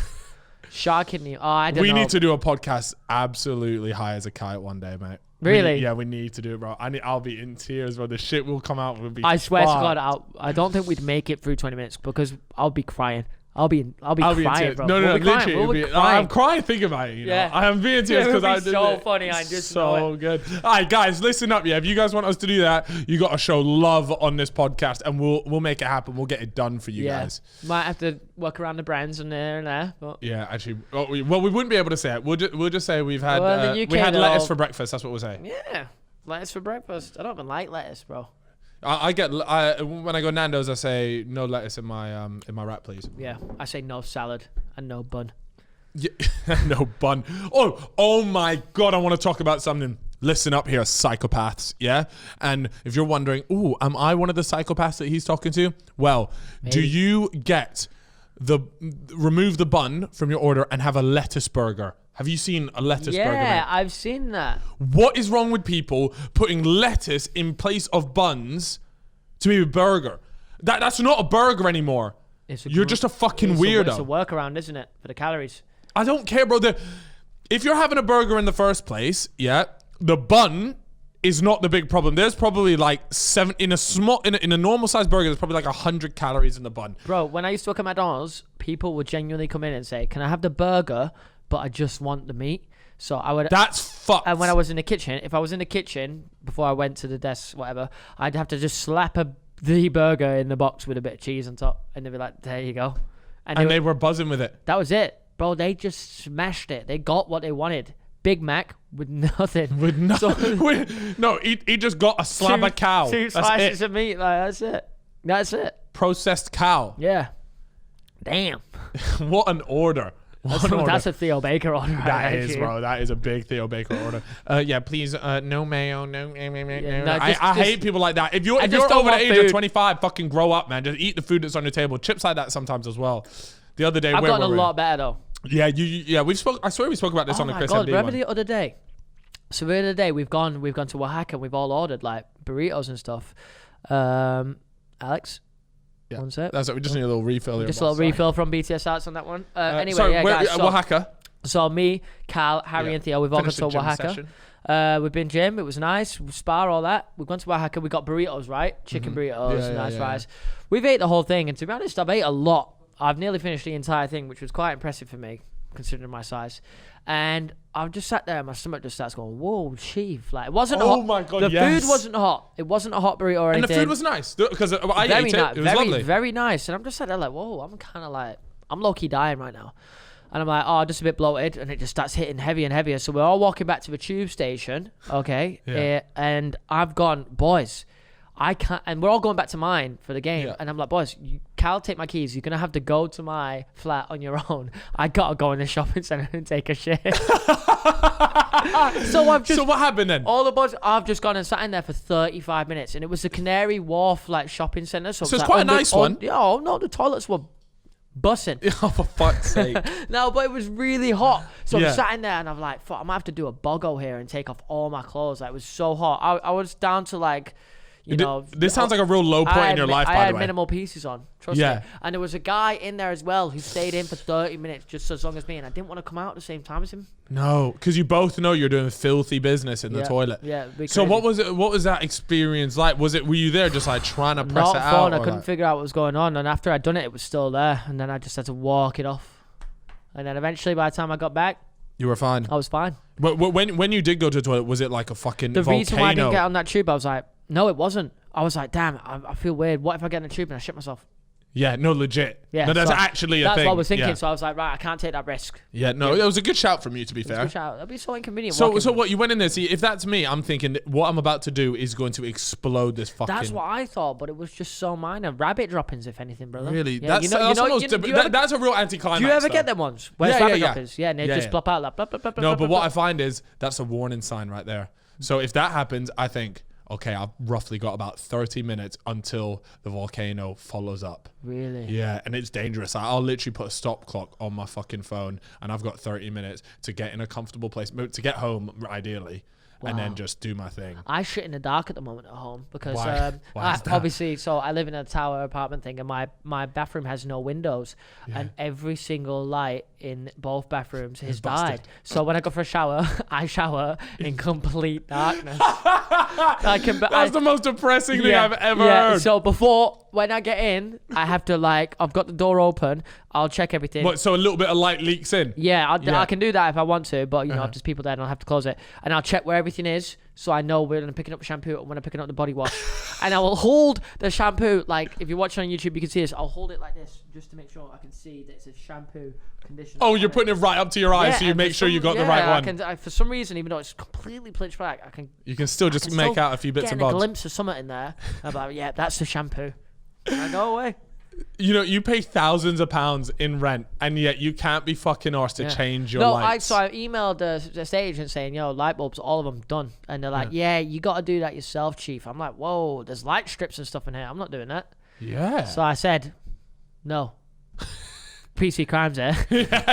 Shark in Nemo. Oh, I don't know. We need to do a podcast absolutely high as a kite one day, mate. Really? Yeah, we need to do it, bro. I'll be in tears, bro. The shit will come out. Will be I swear to fucked. God, I don't think we'd make it through 20 minutes because I'll be crying. I'll be in crying, tears. bro. No, We'll be crying. literally. We'll be I'm crying. crying thinking about it, you know? Yeah. I am being tears Yeah, it because would I be did so it. funny, I just know so good. All right, guys, listen up. Yeah, if you guys want us to do that, you got to show love on this podcast, and we'll make it happen. We'll get it done for you guys. Might have to work around the brands and there and there. But Yeah, actually, we wouldn't be able to say it. We'll just say we've had Well, in the UK we had lettuce though- for breakfast. That's what we'll say. yeah, lettuce for breakfast. I don't even like lettuce, bro. I when I go Nando's, I say no lettuce in my wrap, please. Yeah, I say no salad and no bun. Yeah, no bun. Oh my God! I want to talk about something. Listen up here, psychopaths. Yeah, and if you're wondering, ooh, am I one of the psychopaths that he's talking to? Well, do Maybe. you get remove the bun from your order and have a lettuce burger? Have you seen a lettuce burger? Yeah, mate? I've seen that. What is wrong with people putting lettuce in place of buns to be a burger? That's not a burger anymore. You're just a fucking weirdo. It's a workaround, isn't it, for the calories? I don't care, bro. If you're having a burger in the first place, yeah, the bun is not the big problem. There's probably like in a normal sized burger. There's probably like 100 calories in the bun. Bro, when I used to work at McDonald's, people would genuinely come in and say, "Can I have the burger, but I just want the meat?" So I would. That's fucked. And when I was in the kitchen, if I was in the kitchen before I went to the desk, whatever, I'd have to just slap the burger in the box with a bit of cheese on top, and they'd be like, "There you go." And they were buzzing with it. That was it, bro. They just smashed it. They got what they wanted. Big Mac with nothing. With nothing. No, he just got a slab of cow. Two slices of meat. Like, that's it. That's it. Processed cow. Yeah. Damn. What an order. That's a Theo Baker order. That is, bro. That is a big Theo Baker order. Yeah, please, no mayo, no. I hate people like that. If you're over the age of 25, fucking grow up, man. Just eat the food that's on your table. Chips like that sometimes as well. The other day, I've gotten a lot better though. Yeah, we spoke. I swear we spoke about this on the Chris MD remember one. the other day? So the other day we've gone to Oaxaca. We've all ordered like burritos and stuff. Alex. Yeah, that's it. We just need a little refill here. Just a little refill from BTS Arts on that one. Anyway, sorry, yeah, guys. So, Oaxaca. So me, Cal, Harry, and Theo, we've all gone to Oaxaca. We've been gym. It was nice. Spa, all that. We've gone to Oaxaca. We got burritos, right? Chicken burritos, nice fries. We've ate the whole thing, and to be honest, I've ate a lot. I've nearly finished the entire thing, which was quite impressive for me, considering my size. And I've just sat there and my stomach just starts going, whoa, chief. Like, it wasn't hot. Oh my God, the food wasn't hot. It wasn't a hot burrito or anything. And the food was nice, because I ate it. It was lovely. Very nice. And I'm just sat there like, whoa, I'm kind of like, I'm low-key dying right now. And I'm like, oh, just a bit bloated. And it just starts hitting heavier and heavier. So we're all walking back to the tube station, okay? And I've gone, boys, I can't, and we're all going back to mine for the game. And I'm like, boys, Cal, take my keys. You're going to have to go to my flat on your own. I got to go in the shopping center and take a shit. So what happened then? All the boys, I've just gone and sat in there for 35 minutes. And it was the Canary Wharf like shopping center. So it's quite a nice one. Oh, no, the toilets were bussing. Oh, for fuck's sake. No, but it was really hot. So I'm sat in there and I'm like, fuck, I'm going to have to do a bogo here and take off all my clothes. Like, it was so hot. I was down to like, you know, this sounds like a real low point in your life, by the way. I had minimal pieces on, trust me. And there was a guy in there as well who stayed in for 30 minutes just as long as me, and I didn't want to come out at the same time as him. No, because you both know you're doing filthy business in the toilet. Yeah. So what was it? What was that experience like? Were you there just like trying to press it out? Not fun. I couldn't figure out what was going on, and after I'd done it, it was still there, and then I just had to walk it off. And then eventually, by the time I got back, you were fine. I was fine. But when you did go to the toilet, was it like a fucking volcano? The reason why I didn't get on that tube, I was like, no, it wasn't. I was like, damn, I feel weird. What if I get in the tube and I shit myself? Yeah, no, legit. Yeah, no, that's actually a thing. That's what I was thinking. So I was like, right, I can't take that risk. Yeah, no, it was a good shout from you, to be fair. It was a good shout. That'd be so inconvenient. So what, you went in there, see, if that's me, I'm thinking what I'm about to do is going to explode this fucking... That's what I thought, but it was just so minor. Rabbit droppings, if anything, brother. Really? Yeah, that's a real anticlimax. Do you ever get them ones? Where it's rabbit droppings? Yeah, and they just plop out like... Blah, blah, blah, no, blah, but what I find is that's a warning sign right there. So if that happens, I think... okay, I've roughly got about 30 minutes until the volcano follows up. Really? Yeah, and it's dangerous. I'll literally put a stop clock on my fucking phone, and I've got 30 minutes to get in a comfortable place, to get home, ideally. Wow. And then just do my thing. I shit in the dark at the moment at home because Why obviously, so I live in a tower apartment thing, and my bathroom has no windows, and every single light in both bathrooms has died. So when I go for a shower, I shower in complete darkness. That's the most depressing thing I've ever heard. So when I get in, I have to I've got the door open. I'll check everything. What, so a little bit of light leaks in? Yeah, I can do that if I want to, but you know, if there's people there, and I'll have to close it. And I'll check where everything is, so I know when I'm picking up shampoo and when I'm picking up the body wash. And I will hold the shampoo, like if you're watching on YouTube, you can see this. I'll hold it like this just to make sure I can see that it's a shampoo conditioner. Oh, you're putting it right up to your eyes, so you make sure you got the right one. For some reason, even though it's completely pitch black, you can still just make out a few bits and bobs. A glimpse of something in there. About that's the shampoo. And I go away. You know, you pay thousands of pounds in rent, and yet you can't be fucking arsed to change your lights. So I emailed the estate agent saying, light bulbs, all of them done. And they're like, you got to do that yourself, chief. I'm like, whoa, there's light strips and stuff in here. I'm not doing that. Yeah. So I said, no. PC crimes there.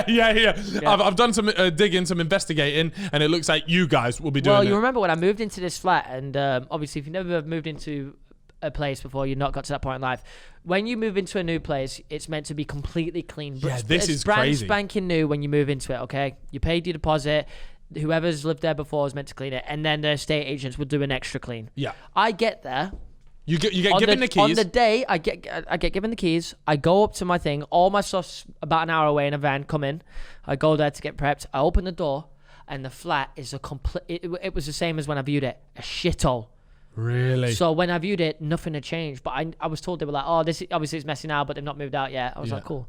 Yeah. I've done some digging, some investigating, and it looks like you guys will be doing it. Well, you remember when I moved into this flat, and obviously if you've never moved into a place before, you've not got to that point in life. When you move into a new place, it's meant to be completely clean. Yeah, this is brand crazy. Spanking new when you move into it, okay? You paid your deposit. Whoever's lived there before is meant to clean it, and then the estate agents would do an extra clean. Yeah. I get there. You get given the keys. On the day, I get given the keys. I go up to my thing. All my stuff's about an hour away in a van. Come in. I go there to get prepped. I open the door. and the flat is a complete. It was the same as when I viewed it, a shithole. Really? So when I viewed it, nothing had changed. But I was told they were like, oh, this obviously it's messy now, but they've not moved out yet. I was like, cool.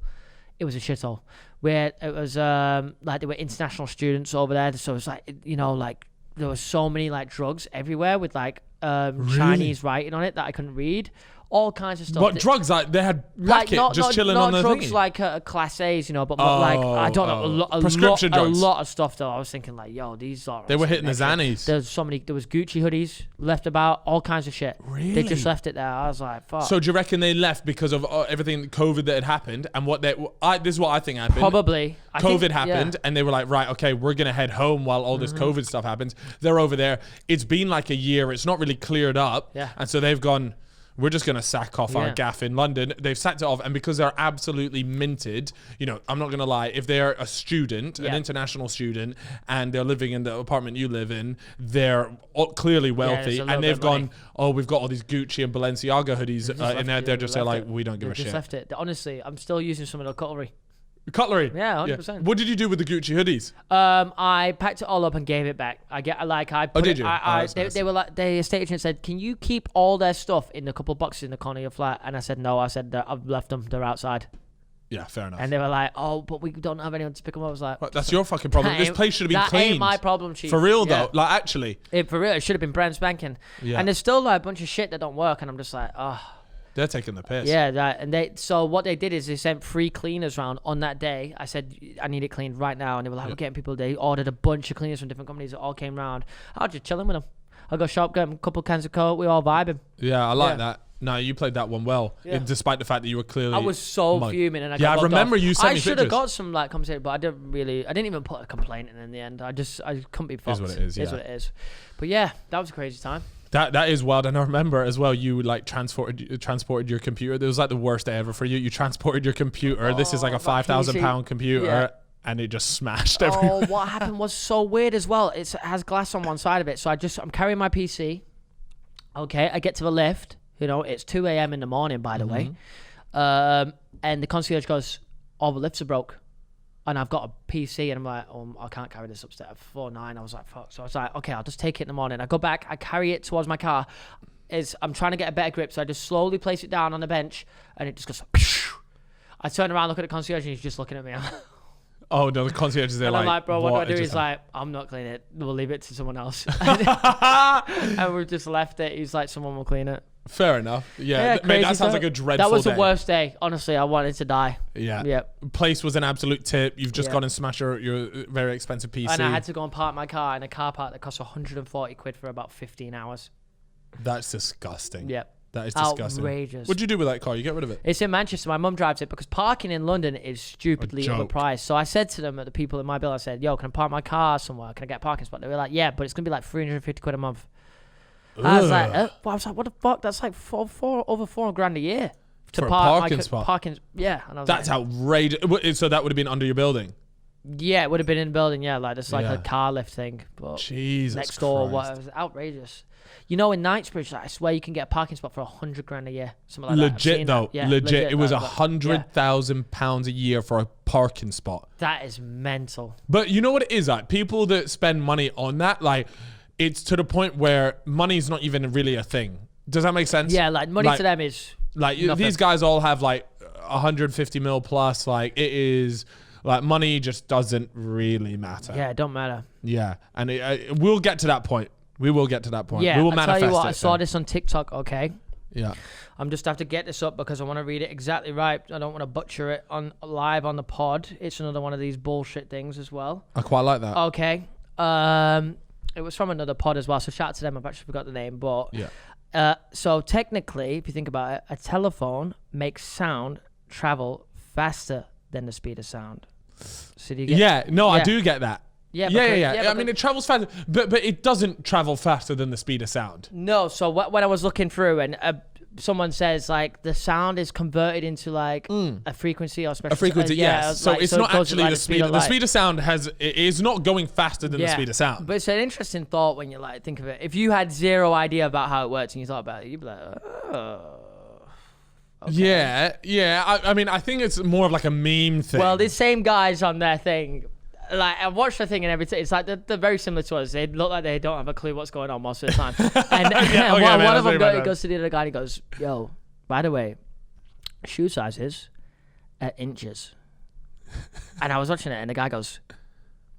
It was a shithole. Where it was like there were international students over there, so it was like, you know, like there was so many like drugs everywhere with like Chinese writing on it that I couldn't read. All kinds of stuff. What drugs? Like they had packet just chilling on the drugs thingy? like class A's, you know, but like I don't know, prescription drugs. A lot of stuff though. I was thinking like, yo, these are. They were hitting the Xannies. There was Gucci hoodies left about, all kinds of shit. Really? They just left it there. I was like, fuck. So do you reckon they left because of everything COVID that had happened and what this is what I think happened. Probably. COVID happened and they were like, right, okay, we're gonna head home while all this COVID stuff happens. They're over there. It's been like a year. It's not really cleared up. Yeah. And so they've gone, we're just going to sack off our gaff in London. They've sacked it off. And because they're absolutely minted, you know, I'm not going to lie. If they're a student, an international student, and they're living in the apartment you live in, they're clearly wealthy. And they've gone, oh, we've got all these Gucci and Balenciaga hoodies in there. They're just like, we don't give a shit. Just left it. Honestly, I'm still using some of the cutlery. Cutlery? Yeah, 100%. What did you do with the Gucci hoodies? I packed it all up and gave it back. Did you? They were like, the estate agent said, can you keep all their stuff in a couple of boxes in the corner of your flat? And I said, no. I said, I've left them. They're outside. Yeah, fair enough. And they were like, oh, but we don't have anyone to pick them up. I was like, well, that's your fucking problem. This place should have been cleaned. That ain't my problem, chief. For real, though. Like, actually. For real, it should have been brand spanking. Yeah. And there's still like a bunch of shit that don't work. And I'm just like, oh. They're taking the piss. Yeah, so what they did is they sent 3 cleaners round on that day. I said, I need it cleaned right now. And they were like, we're getting people. They ordered a bunch of cleaners from different companies that all came round. I was just chilling with them. I go shop, get them a couple cans of Coke. We all vibing. Yeah, I like that. No, you played that one well, despite the fact that you were clearly. I was so fuming, and I remember you sent me pictures. I should have got some like conversation, but I didn't even put a complaint in the end. I couldn't be fucked. Is what it is. Yeah. Is what it is. But yeah, that was a crazy time. That is wild, and I remember as well. You like transported your computer. It was like the worst day ever for you. You transported your computer. This is like a £5,000 computer, and it just smashed everywhere. Oh, what happened was so weird as well. It has glass on one side of it, so I'm carrying my PC. Okay, I get to the lift. You know, it's 2 a.m. in the morning, by the way, and the concierge goes, "Oh, the lifts are broke." And I've got a PC, and I'm like, I can't carry this upstairs. 4'9". I was like, fuck. So I was like, okay, I'll just take it in the morning. I go back, I carry it towards my car. I'm trying to get a better grip, so I just slowly place it down on the bench, and it just goes. I turn around, look at the concierge, and he's just looking at me. Oh no, the concierge is there. And like, I'm like, bro, what do I do? He's like, I'm not cleaning it. We'll leave it to someone else. And we've just left it. He's like, someone will clean it. Fair enough. Yeah, mate, that sounds like a dreadful day. That was the worst day. Honestly, I wanted to die. Yeah. Yep. Place was an absolute tip. You've just gone and smashed your very expensive PC. And I had to go and park my car in a car park that cost 140 quid for about 15 hours. That's disgusting. Yep. That is disgusting. Outrageous. What'd you do with that car? You get rid of it? It's in Manchester. My mum drives it because parking in London is stupidly overpriced. So I said to them, the people in my bill, I said, yo, can I park my car somewhere? Can I get a parking spot? They were like, yeah, but it's going to be like 350 quid a month. I was like, what the fuck? That's like over $4,000 a year to for park, a parking spot. Yeah, and I was that's outrageous. So that would have been under your building. Yeah, it would have been in the building. Yeah, like it's like a car lift thing, but Jesus next door. What? It was outrageous. You know, in Knightsbridge, I swear you can get a parking spot for $100,000 a year. Something like legit that. Though, yeah, legit. It was £100,000 a year for a parking spot. That is mental. But you know what it is? Like people that spend money on that, like. It's to the point where money's not even really a thing. Does that make sense? Yeah, like money to them is like nothing. These guys all have like 150 mil plus. Like it is like money just doesn't really matter. Yeah, it don't matter. Yeah, and we'll get to that point. We will get to that point. Yeah, we will I'll manifest tell you what. it, I saw this on TikTok. Okay. Yeah. I'm just have to get this up because I want to read it exactly right. I don't want to butcher it on live on the pod. It's another one of these bullshit things as well. I quite like that. Okay. It was from another pod as well, so shout out to them. I've actually forgot the name, but so technically, if you think about it, a telephone makes sound travel faster than the speed of sound. So do you get I do get that. Yeah. I mean, it travels faster, but it doesn't travel faster than the speed of sound. No, so when I was looking through and someone says like the sound is converted into like a frequency or special. A frequency, yes. So it's not actually like the speed. The speed of sound is not going faster than the speed of sound. But it's an interesting thought when you like think of it. If you had zero idea about how it works and you thought about it, you'd be like, oh. Okay. Yeah. I mean, I think it's more of like a meme thing. Well, these same guys on their thing, like I watched the thing and everything. It's like they're very similar to us. They look like they don't have a clue what's going on most of the time. And one of them goes to the other guy and he goes, "Yo, by the way, shoe sizes are inches." And I was watching it and the guy goes,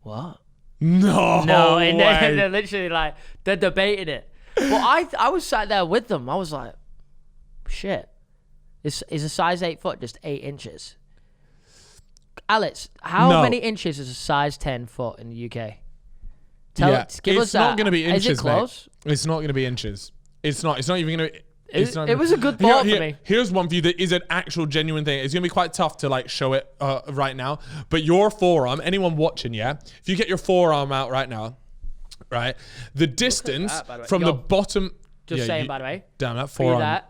"What?" No, and they're literally like they're debating it. But I was sat there with them. I was like, shit. Is a size 8 foot just 8 inches? Alex, how many inches is a size 10 foot in the UK? Give us that. It's not going to be inches, is it close? Mate. It's not going to be inches. It's not even going to. It was a good thought for me. Here's one for you that is an actual genuine thing. It's going to be quite tough to like show it right now. But your forearm, anyone watching, if you get your forearm out right now, right, the distance from the bottom. Just saying, by the way. Damn, that forearm.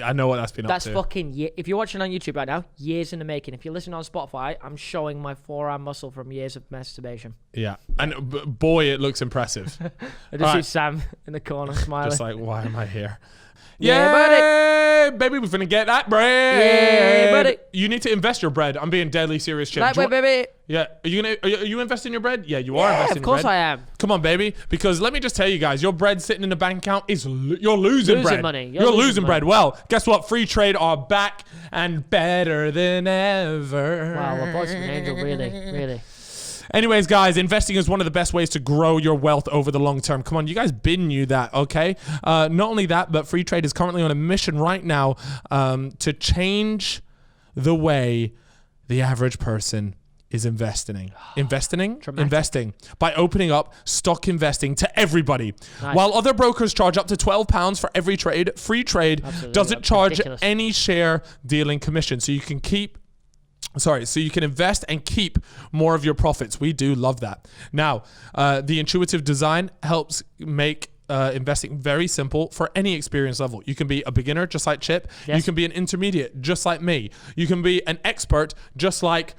I know what that's been up to. That's fucking. If you're watching on YouTube right now, years in the making. If you're listening on Spotify, I'm showing my forearm muscle from years of masturbation. Yeah, and boy, it looks impressive. I just see Sam in the corner smiling. Just like, why am I here? Yeah, buddy. Baby, we're finna get that bread. Yeah, buddy. You need to invest your bread. I'm being deadly serious, Chip. Lightweight, baby. Yeah. Are you investing your bread? Yeah, you are investing your bread. Of course I am. Come on, baby. Because let me just tell you guys, your bread sitting in the bank account is you're losing bread. Money. You're losing bread. Well, guess what? Free Trade are back and better than ever. Wow, a voice of an angel, really. Anyways, guys, investing is one of the best ways to grow your wealth over the long term. Come on, you guys knew that, okay? Not only that, but Free Trade is currently on a mission right now to change the way the average person is investing by opening up stock investing to everybody. Nice. While other brokers charge up to £12 for every trade, Free Trade doesn't charge any share dealing commission, so you can invest and keep more of your profits. We do love that. Now, the intuitive design helps make investing very simple for any experience level. You can be a beginner, just like Chip. Yes. You can be an intermediate, just like me. You can be an expert, just like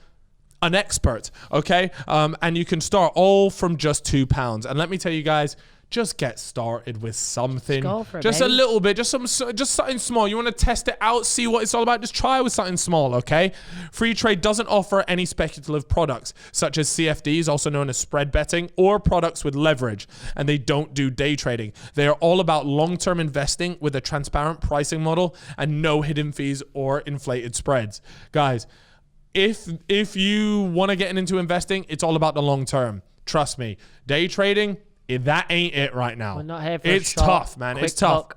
an expert, okay? And you can start all from just £2. And let me tell you guys, just get started with something. Just a little bit, just something small. You want to test it out, see what it's all about, just try with something small, okay? Free Trade doesn't offer any speculative products, such as CFDs, also known as spread betting, or products with leverage, and they don't do day trading. They are all about long-term investing with a transparent pricing model and no hidden fees or inflated spreads. Guys, if you want to get into investing, it's all about the long term. Trust me. Day trading, that ain't it right now. We're not here for it's tough, man. It's tough.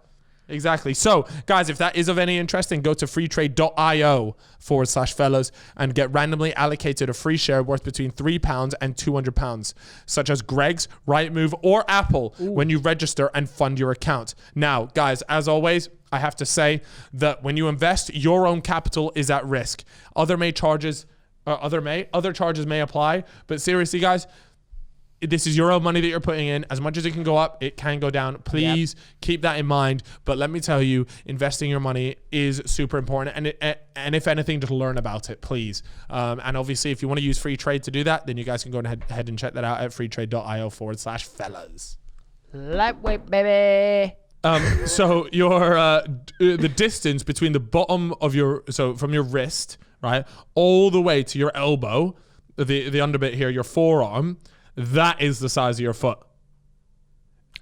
Exactly. So, guys, if that is of any interest, then go to freetrade.io/fellas and get randomly allocated a free share worth between £3 and £200, such as Greg's, Rightmove, or Apple when you register and fund your account. Now, guys, as always, I have to say that when you invest, your own capital is at risk. Other charges may apply, but seriously, guys, this is your own money that you're putting in. As much as it can go up, it can go down. Please keep that in mind. But let me tell you, investing your money is super important. And if anything, just learn about it, please. And obviously, if you want to use Free Trade to do that, then you guys can go ahead and check that out at freetrade.io/fellas. Lightweight, baby. So your the distance between the bottom of from your wrist, right, all the way to your elbow, the underbit here, your forearm, that is the size of your foot.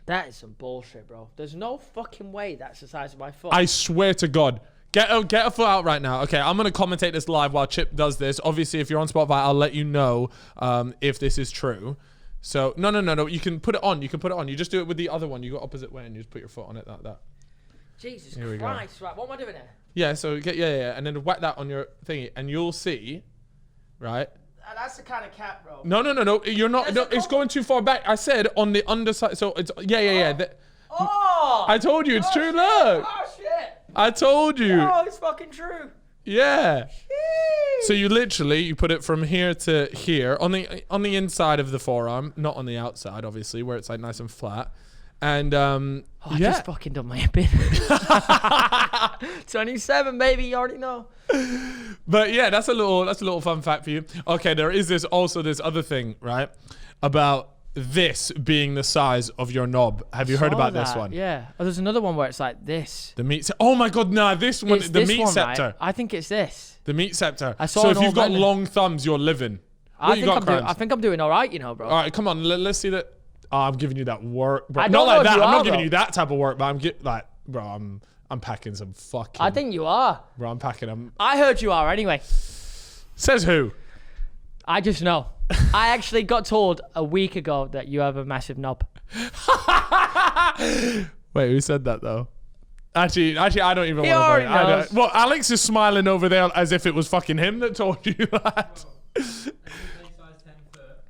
That is some bullshit, bro. There's no fucking way that's the size of my foot. I swear to God. Get a foot out right now. Okay, I'm going to commentate this live while Chip does this. Obviously, if you're on Spotify, I'll let you know if this is true. So, no. You can put it on. You just do it with the other one. You go opposite way and you just put your foot on it like that. Jesus Christ. Right, what am I doing here? Yeah, so and then whack that on your thingy and you'll see, right? That's the kind of cap, bro. No. You're not. No, it's going too far back. I said on the underside. So it's I told you it's true. Shit. Look. Oh shit. I told you. Oh, it's fucking true. Yeah. Jeez. So you put it from here to here on the inside of the forearm, not on the outside, obviously, where it's like nice and flat. And I just fucking done my hip in. 27, baby, you already know. But yeah, that's a little fun fact for you. Okay, there is this other thing, right? About this being the size of your knob. Have you heard about this one? Yeah. Oh, there's another one where it's like this. The meat. Oh my God, nah, this one, the meat scepter. Right? I think it's this. The meat scepter. I saw so if you've got long thumbs, you're living. What you got, Crimes? I think I'm doing all right, you know, bro. All right, come on. Let's see that. Oh, I'm giving you that work, bro. I don't Not know like if that. you I'm are, not giving though. you that type of work, but I'm packing some fucking. I think you are. Bro, I'm packing them. I heard you are anyway. Says who? I just know. I actually got told a week ago that you have a massive knob. Wait, who said that though? Actually, I don't even He want already to know. knows. Well, Alex is smiling over there as if it was fucking him that told you that. Size 10 foot,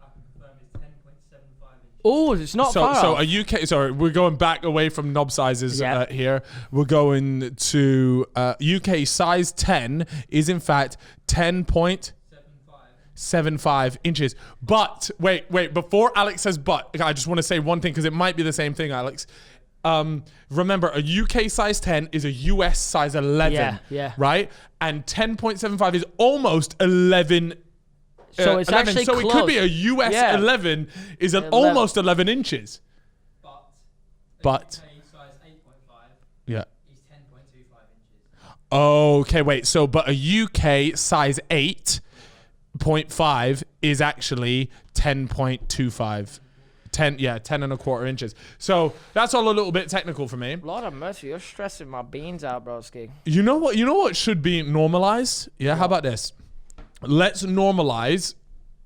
I can confirm is 10.75 inches. Oh, it's not far So off. a UK. Sorry, we're going back away from knob sizes Yeah. here. We're going to UK size 10 is in fact 10.75 inches. But wait, before Alex says but, I just want to say one thing because it might be the same thing, Alex. Remember, a UK size 10 is a US size 11. Yeah. Right? And 10.75 is almost 11. So it's 11. actually So close. it could be a US Yeah. 11 is an 11. almost 11 inches. But UK size 8.5 yeah. is 10.25 inches. Okay, wait. So, but a UK size 8.5 is actually 10.25. 10 and a quarter inches. So that's all a little bit technical for me. Lord have mercy, you're stressing my beans out, broski. You know what should be normalized? Yeah, how about this? Let's normalize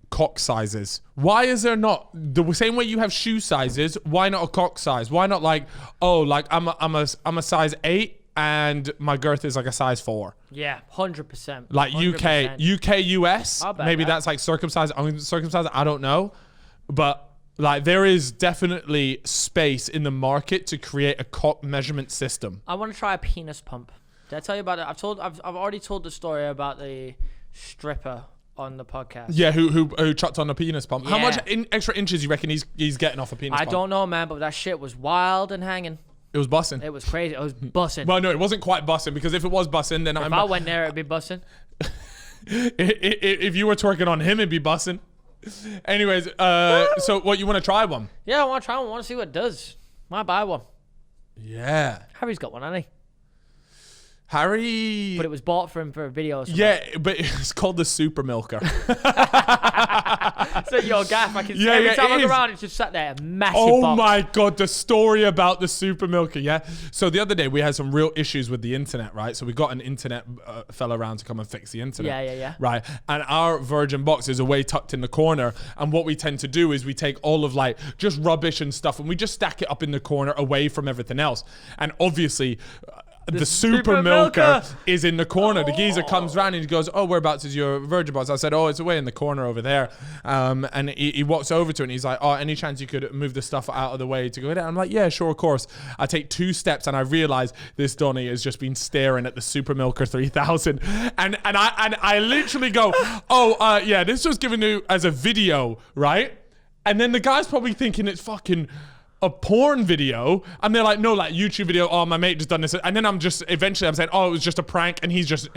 cock sizes. Why is there not the same way you have shoe sizes? Why not a cock size? Why not like, oh, like I'm a size 8 and my girth is like a size 4. Yeah, 100%. Like 100%. UK US. I'll bet Maybe that. that's like circumcised, uncircumcised. I don't know, but like there is definitely space in the market to create a cock measurement system. I want to try a penis pump. Did I tell you about it? I've already told the story about the stripper on the podcast. Yeah, who chucked on a penis pump? How Yeah. much extra inches you reckon he's getting off a penis I pump? don't know, man, but that shit was wild and hanging. It was bussing. It was crazy. It was bussing. Well, no, it wasn't quite bussing because if it was bussing, then If I went there, it'd be bussing. if you were twerking on him, it'd be bussing. Anyways, so what, you want to try one? Yeah, I want to try one. I want to see what it does. Might buy one. Yeah. Harry's got one, hasn't he? Harry. But it was bought for him for a video or something. Yeah, but it's called the Super Milker. So your gaff, I can see Yeah, every yeah, time I it go is. around, it's just sat there, a massive Oh box. my God, the story about the Super Milker, yeah? So the other day we had some real issues with the internet, right? So we got an internet fella around to come and fix the internet. Yeah. Right? And our Virgin box is away tucked in the corner. And what we tend to do is we take all of like just rubbish and stuff and we just stack it up in the corner away from everything else. And obviously... the Super Milker is in the corner. The geezer comes round and he goes, oh, whereabouts is your Virgin box? I said, oh, it's away in the corner over there. And he walks over to it and he's like, oh, any chance you could move the stuff out of the way to go in? I'm like, yeah, sure, of course. I take 2 steps and I realize this Donny has just been staring at the Super Milker 3000. And I literally go, oh, yeah, this was given to as a video, right? And then the guy's probably thinking it's fucking... a porn video, and they're like, no, like YouTube video. Oh, my mate just done this, and then I'm saying, oh, it was just a prank, and he's just,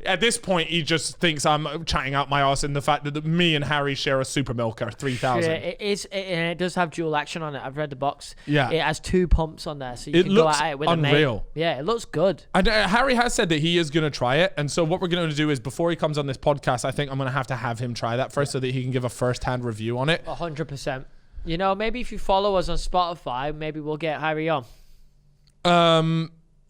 at this point, he just thinks I'm chatting out my ass in the fact that me and Harry share a Super Milker 3000. Yeah, it is, and it does have dual action on it. I've read the box. Yeah. It has 2 pumps on there, so you It can go looks at it with unreal. a mate. Yeah, it looks good. And Harry has said that he is going to try it, and so what we're going to do is before he comes on this podcast, I think I'm going to have him try that first so that he can give a first-hand review on it. 100%. You know, maybe if you follow us on Spotify, maybe we'll get Harry on.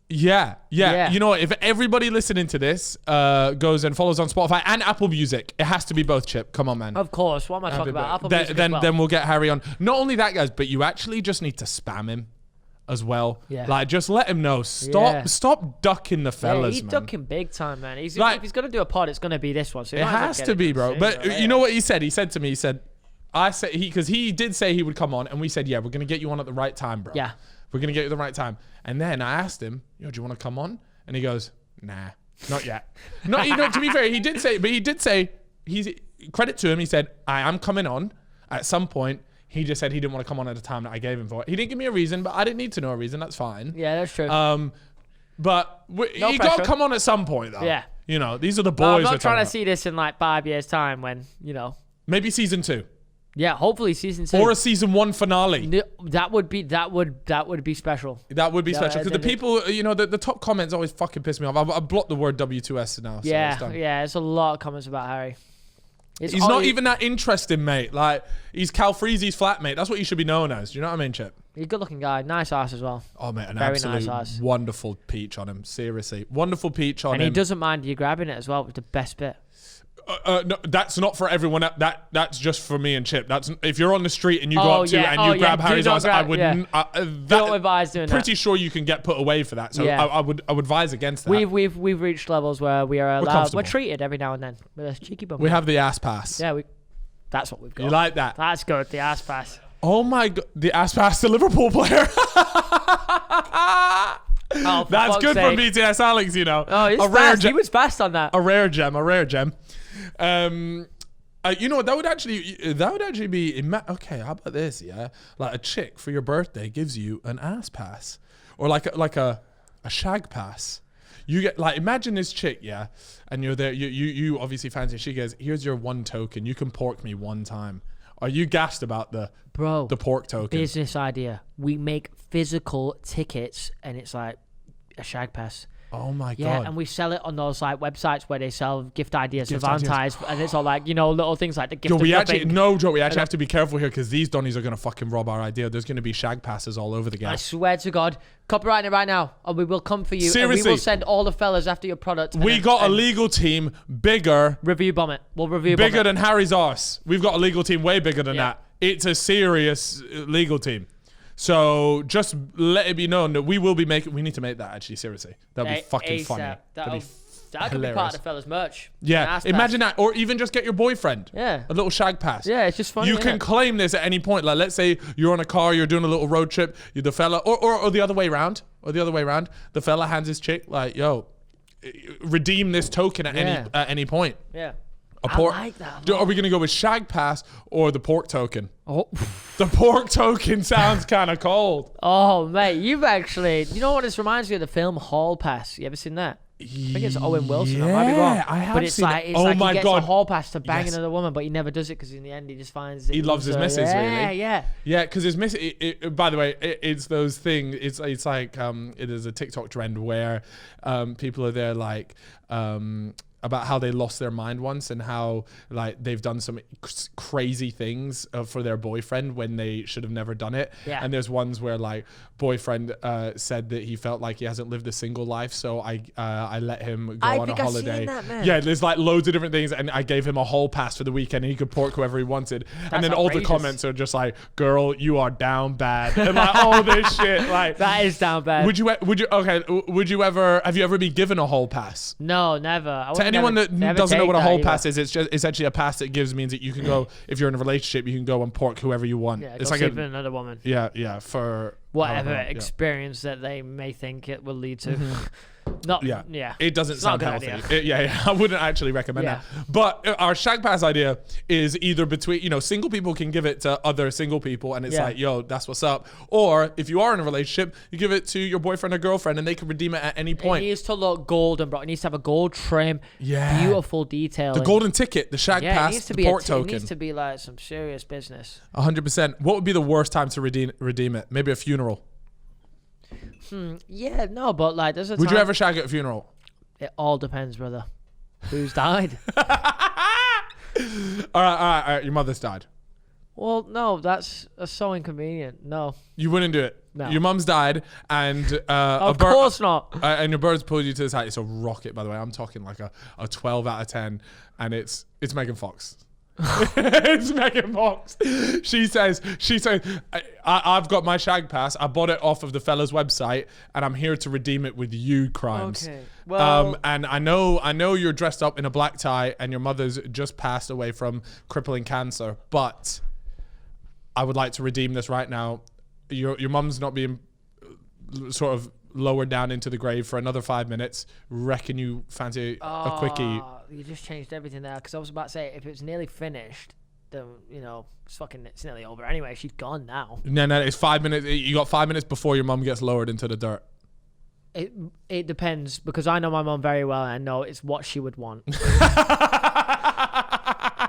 Yeah. You know what? If everybody listening to this goes and follows on Spotify and Apple Music, it has to be both, Chip. Come on, man. Of course. What am I talking about? Apple Music as well. Then we'll get Harry on. Not only that, guys, but you actually just need to spam him as well. Yeah. Like, just let him know. Stop ducking the fellas, he's man. ducking big time, man. Like- if he's going to do a pod, it's going to be this one. So It has to be, bro. But you know what he said? He said to me, because he did say he would come on, and we said, yeah, we're going to get you on at the right time, bro. Yeah. We're going to get you at the right time. And then I asked him, do you want to come on? And he goes, nah, not yet. To be fair, he did say, he's credit to him. He said, I am coming on at some point. He just said he didn't want to come on at the time that I gave him for it. He didn't give me a reason, but I didn't need to know a reason. That's fine. Yeah, that's true. But you got to come on at some point, though. Yeah. You know, these are the boys. Well, I'm we're not talking trying to about. see this in like 5 years' time when, you know. Maybe season 2. Yeah, hopefully season 2. Or a season 1 finale. That would be special. That would be special. Because the that- people, the top comments always fucking piss me off. I blocked the word W2S now. So it's done. Yeah, there's a lot of comments about Harry. He's not even that interesting, mate. Like, he's Calfreezy's flatmate. That's what he should be known as. Do you know what I mean, Chip? He's a good-looking guy. Nice ass as well. Oh, mate, an Very absolute nice ass. wonderful peach on him. Seriously. Wonderful peach on him. And he doesn't mind you grabbing it as well, which is the best bit. No, that's not for everyone. That's just for me and Chip. That's if you're on the street and you go up to and you grab Harry's ass. I wouldn't. Don't advise doing that. Pretty sure you can get put away for that. So I would advise against that. We've reached levels where we are allowed. We're treated every now and then with a cheeky bump. We have the ass pass. Yeah, that's what we've got. You like that? That's good. The ass pass. Oh my god, the ass pass to Liverpool player. That's good for BTS Alex, you know. Oh, he's fast. He was fast on that. A rare gem. You know, that would actually be okay. How about this? Yeah, like a chick for your birthday gives you an ass pass, or like a shag pass. You get like, imagine this chick, yeah, and you're there. You obviously fancy. She goes, here's your one token. You can pork me one time. Are you gassed about the pork token? Business idea. We make physical tickets, and it's like a shag pass. Oh my god! Yeah, and we sell it on those like websites where they sell gift ideas for Valentine's, and it's all like, you know, little things like the gift. We actually have to be careful here because these Donnies are gonna fucking rob our idea. There's gonna be shag passes all over the game. I swear to God, copyrighting it right now, and we will come for you. Seriously, and we will send all the fellas after your product. We got a legal team bigger. Review bomb it. We'll review bigger than Harry's arse. We've got a legal team way bigger than that. It's a serious legal team. So just let it be known that we will be making. We need to make that actually seriously. That'll be fucking funny. That could be part of the fellas' merch. Yeah, imagine that, or even just get your boyfriend. Yeah, a little shag pass. Yeah, it's just funny. You can claim this at any point. Like, let's say you're on a car, you're doing a little road trip. You're the fella, or the other way around, The fella hands his chick like, "Yo, redeem this token at any point." Yeah. I like that. Are we going to go with shag pass or the pork token? Oh. The pork token sounds kind of cold. Oh, mate, you know what this reminds me of? The film Hall Pass. You ever seen that? I think it's Owen Wilson. I might be wrong. I have but it's seen like, it. He gets a hall pass to bang another woman, but he never does it because in the end he just finds he loves his missus. Really. Yeah. Because his missus. By the way, it's those things. It's like it is a TikTok trend where people are there like. About how they lost their mind once and how like they've done some crazy things for their boyfriend when they should have never done it. Yeah. And there's ones where like boyfriend said that he felt like he hasn't lived a single life, so I let him go on a holiday. I've seen that, man. Yeah, there's like loads of different things, and I gave him a whole pass for the weekend, and he could pork whoever he wanted. And then all the comments are just like, "Girl, you are down bad," and like all this shit. Like that is down bad. Would you ever have you ever been given a whole pass? No, never. To anyone that doesn't know what a whole pass is, it's essentially a pass that means that you can go, if you're in a relationship, you can go and pork whoever you want. Yeah, it's like sleep with another woman. Yeah, for whatever experience that they may think it will lead to. It doesn't sound healthy. I wouldn't actually recommend that. But our shag pass idea is either between, single people can give it to other single people, and it's like, yo, that's what's up. Or if you are in a relationship, you give it to your boyfriend or girlfriend, and they can redeem it at any point. It needs to look golden, bro. It needs to have a gold trim. Yeah, beautiful detail. The golden ticket, the shag pass, the pork token. It needs to be like some serious business. 100%. What would be the worst time to redeem it? Maybe a funeral. Yeah, no, but like there's a Would you ever shag at a funeral? It all depends, brother. Who's died? All right. Your mother's died. Well, no, that's so inconvenient. No. You wouldn't do it? No. Your mum's died, and of course not. And your bird's pulled you to the side. It's a rocket, by the way. I'm talking like a 12 out of 10, and it's Megan Fox. It's Megan Fox. She says, I've got my shag pass. I bought it off of the fella's website, and I'm here to redeem it with you, Crimes. Okay. Well, and I know you're dressed up in a black tie, and your mother's just passed away from crippling cancer, but I would like to redeem this right now. Your mum's not being sort of lowered down into the grave for another 5 minutes. Reckon you fancy a quickie? You just changed everything there, because I was about to say if it's nearly finished, then it's nearly over. Anyway, she's gone now. No, it's 5 minutes. You got 5 minutes before your mum gets lowered into the dirt. It depends, because I know my mum very well, and I know it's what she would want.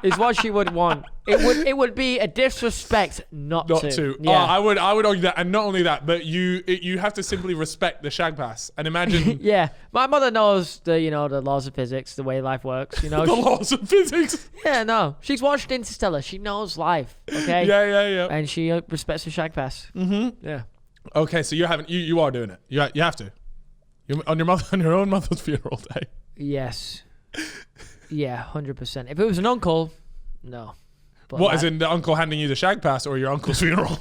is what she would want. It would be a disrespect not to. Yeah. I would argue that, and not only that, but you have to simply respect the shag pass and imagine. Yeah, my mother knows the laws of physics, the way life works. The laws of physics. Yeah, no, she's watched Interstellar. She knows life. Okay. Yeah. And she respects the shag pass. Mm-hmm. Yeah. Okay, so you are doing it. You have to. You're on your own mother's funeral day. Yes. Yeah, 100%. If it was an uncle, no. But what, as in the uncle handing you the shag pass or your uncle's funeral?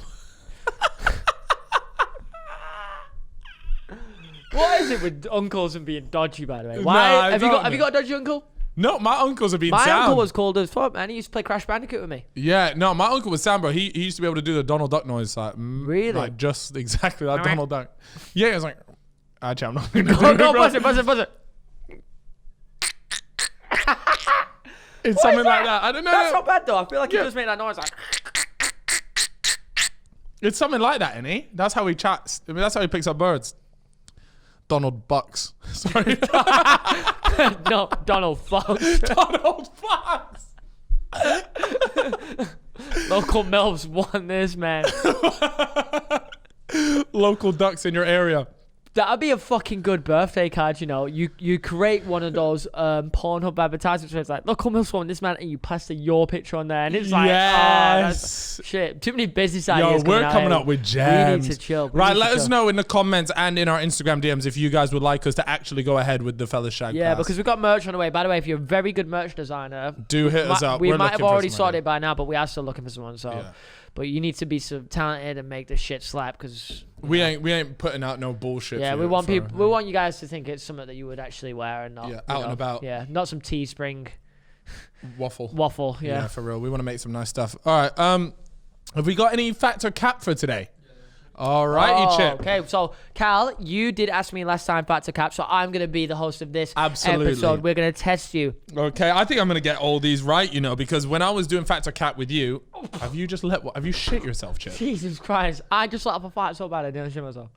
What is it with uncles and being dodgy, by the way? Why? Have you got a dodgy uncle? No, my uncles have been My sound. uncle was cold as fuck, man. He used to play Crash Bandicoot with me. Yeah, no, my uncle was sound, bro. He used to be able to do the Donald Duck noise. Like, really? Like, just exactly like Donald Duck. Yeah, it was like, actually, I'm not going to do Oh, it. no, buzz it. It's something like that. I don't know. That's not bad, though. I feel like he just made that noise like... It's something like that, isn't he? That's how he chats. I mean, that's how he picks up birds. Donald Bucks. Sorry. No, Donald Fox. Donald Fox. Local MILFs won this, man. Local ducks in your area. That'd be a fucking good birthday card, You create one of those Pornhub advertisements where it's like, look, come on this man, and you plaster your picture on there, and it's like, that's shit. Too many business ideas. Yo, we're coming up with gems. We need to chill. Right, let us know in the comments and in our Instagram DMs if you guys would like us to actually go ahead with the Fellas Shag Yeah, Pass. because we've got merch on the way. By the way, if you're a very good merch designer, do hit us up. We might have already sorted it by now, but we are still looking for someone. So, yeah. But you need to be so talented and make this shit slap because we ain't putting out no bullshit. Yeah, we want you guys to think it's something that you would actually wear and not out and about. Yeah, not some Teespring waffle. Yeah, for real. We want to make some nice stuff. All right. Have we got any fact or cap for today? All righty, Chip. Okay, so Cal, you did ask me last time fact or cap, so I'm going to be the host of this episode. We're going to test you. Okay, I think I'm going to get all these right, because when I was doing fact or cap with you, have you shit yourself, Chip? Jesus Christ. I just let up a fart so bad I didn't shit myself.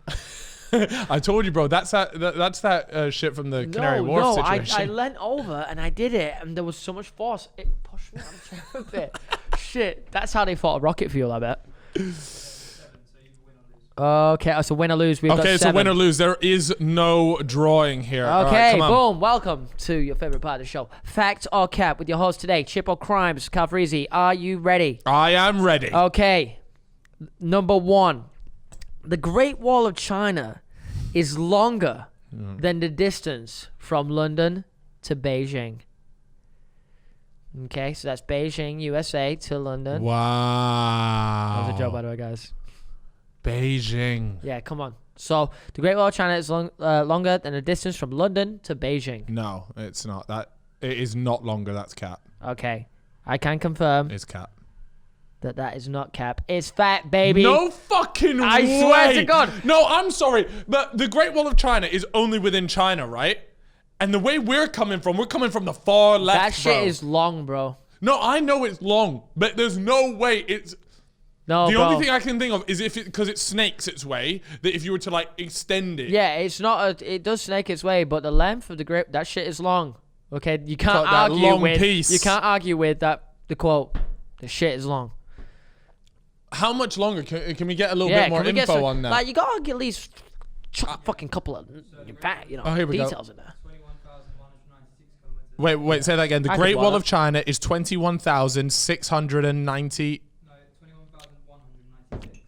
I told you, bro. That's that shit from the Canary Wharf situation. I leant over and I did it, and there was so much force. It pushed me out of the chair a bit. Shit, that's how they fought a rocket fuel, I bet. Okay, so win or lose. We've got 7. So win or lose. There is no drawing here. Okay, right, boom. Welcome to your favorite part of the show. Fact or cap with your host today, Chip or Crimes, Calfreezy. Are you ready? I am ready. Okay. Number 1. The Great Wall of China is longer than the distance from London to Beijing. Okay, so that's Beijing, USA to London. Wow. That was a joke, by the way, guys. Beijing. Yeah, come on. So the Great Wall of China is longer than the distance from London to Beijing. No, it's not. It is not longer. That's cap. Okay, I can confirm. It's cap. That is not cap. It's fact, baby. No fucking way. I swear to God. No, I'm sorry, but the Great Wall of China is only within China, right? And the way we're coming from the far left. That shit is long, bro. No, I know it's long, but there's no way it's. No, the only thing I can think of is because it snakes its way, that if you were to like extend it. Yeah, it's not. It does snake its way, but the length of that shit is long. Okay, you can't argue with. You can't argue with that. The quote, the shit is long. How much longer? Can we get a little bit more info on that? Like, you gotta get at least fucking couple of details in there. Wait, say that again. The Great Wall of China is 21,690.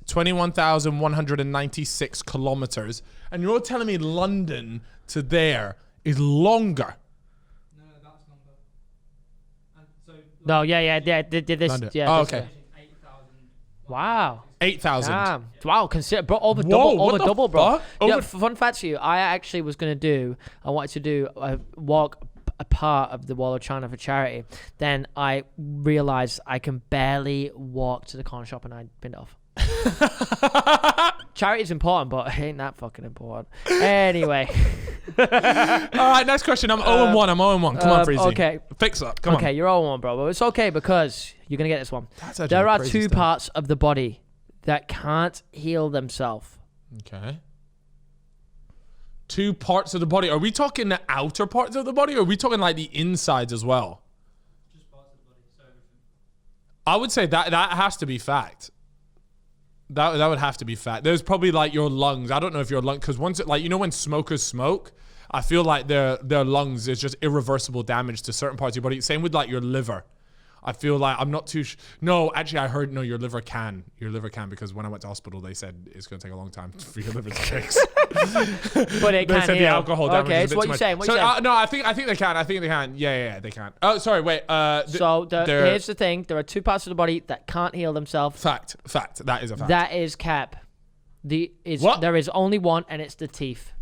21,196 kilometers, and you're telling me London to there is longer? No, that's longer. And so no, yeah. This, London. yeah. Okay. 8,000. Wow. 8,000. Damn. Wow. Consider, bro. Over double, bro. Yeah, fun fact for you. I actually was gonna do. I wanted to do a walk a part of the Wall of China for charity. Then I realized I can barely walk to the corner shop, and I pinned it off. Charity's important, but it ain't that fucking important. Anyway. All right, next question. I'm 0-1. I'm 0-1. Come on, Freezy. Okay. Fix up. Come on. Okay, you're 0-1, bro. But it's okay because you're going to get this one. That's there are 2 parts of the body that can't heal themselves. Okay. 2 parts of the body. Are we talking the outer parts of the body, or are we talking like the insides as well? Just parts of the body, so everything. I would say that has to be fact. That would have to be fact. There's probably like your lungs. I don't know if your lung, because once like, you know, when smokers smoke, I feel like their lungs is just irreversible damage to certain parts of your body. Same with like your liver. I feel like I'm not too. No, actually, I heard your liver can. Your liver can, because when I went to hospital, they said it's going to take a long time for your liver to fix. But it they can said the alcohol damage. Okay, is a so bit what too you much. saying? What So you saying? no, I think they can. I think they can. Yeah, they can. Oh, sorry, wait. Here's the thing: there are two parts of the body that can't heal themselves. Fact. That is a fact. That is cap. What? There is only one, and it's the teeth.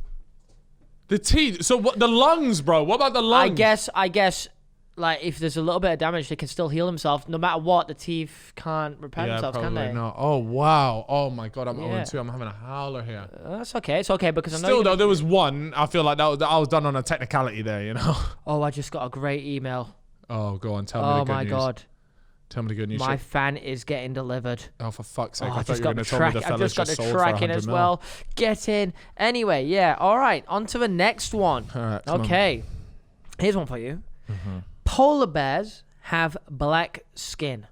The teeth. So what? The lungs, bro. What about the lungs? I guess. Like, if there's a little bit of damage, they can still heal themselves. No matter what, the teeth can't repair themselves, can they? No. Oh, wow. Oh, my God. I'm 0-2. I'm having a howler here. That's okay. It's okay, because I know... Still, though, there was one. I feel like I was done on a technicality there, you know? Oh, I just got a great email. Oh, go on. Tell me the good news. Oh, my God. Tell me the good news. My fan is getting delivered. Oh, for fuck's sake. Oh, I thought you were going to tell me the I've fellas just got just the sold for tracking 100 as mil. well. Get in. Anyway, yeah. All right. On to the next one. All right, okay. Here's one for you. Mm-hmm. Polar bears have black skin.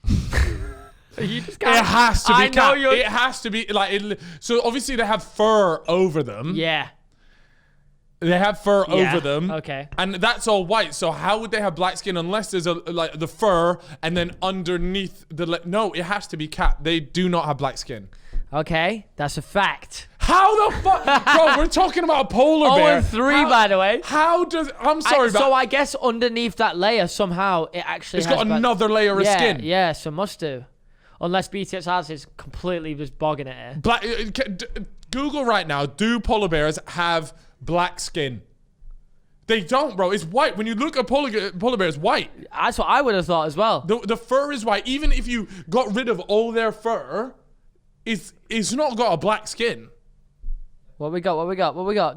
You just can't. It has to be. I know you're... It has to be like. So obviously they have fur over them. Yeah. They have fur over them. Okay. And that's all white. So how would they have black skin unless there's like the fur and then underneath the... No, it has to be cat. They do not have black skin. Okay. That's a fact. How the fuck? Bro, we're talking about a polar bear. 0-3, by the way. How does... I'm sorry, so I guess underneath that layer, somehow, it actually it's got another layer of skin. Yeah, so must do. Unless BTS has is completely just bogging it here. Black, Google right now, do polar bears have black skin? They don't, bro. It's white. When you look at polar bear, it's white. That's what I would have thought as well. The fur is white. Even if you got rid of all their fur, it's not got a black skin. What we got?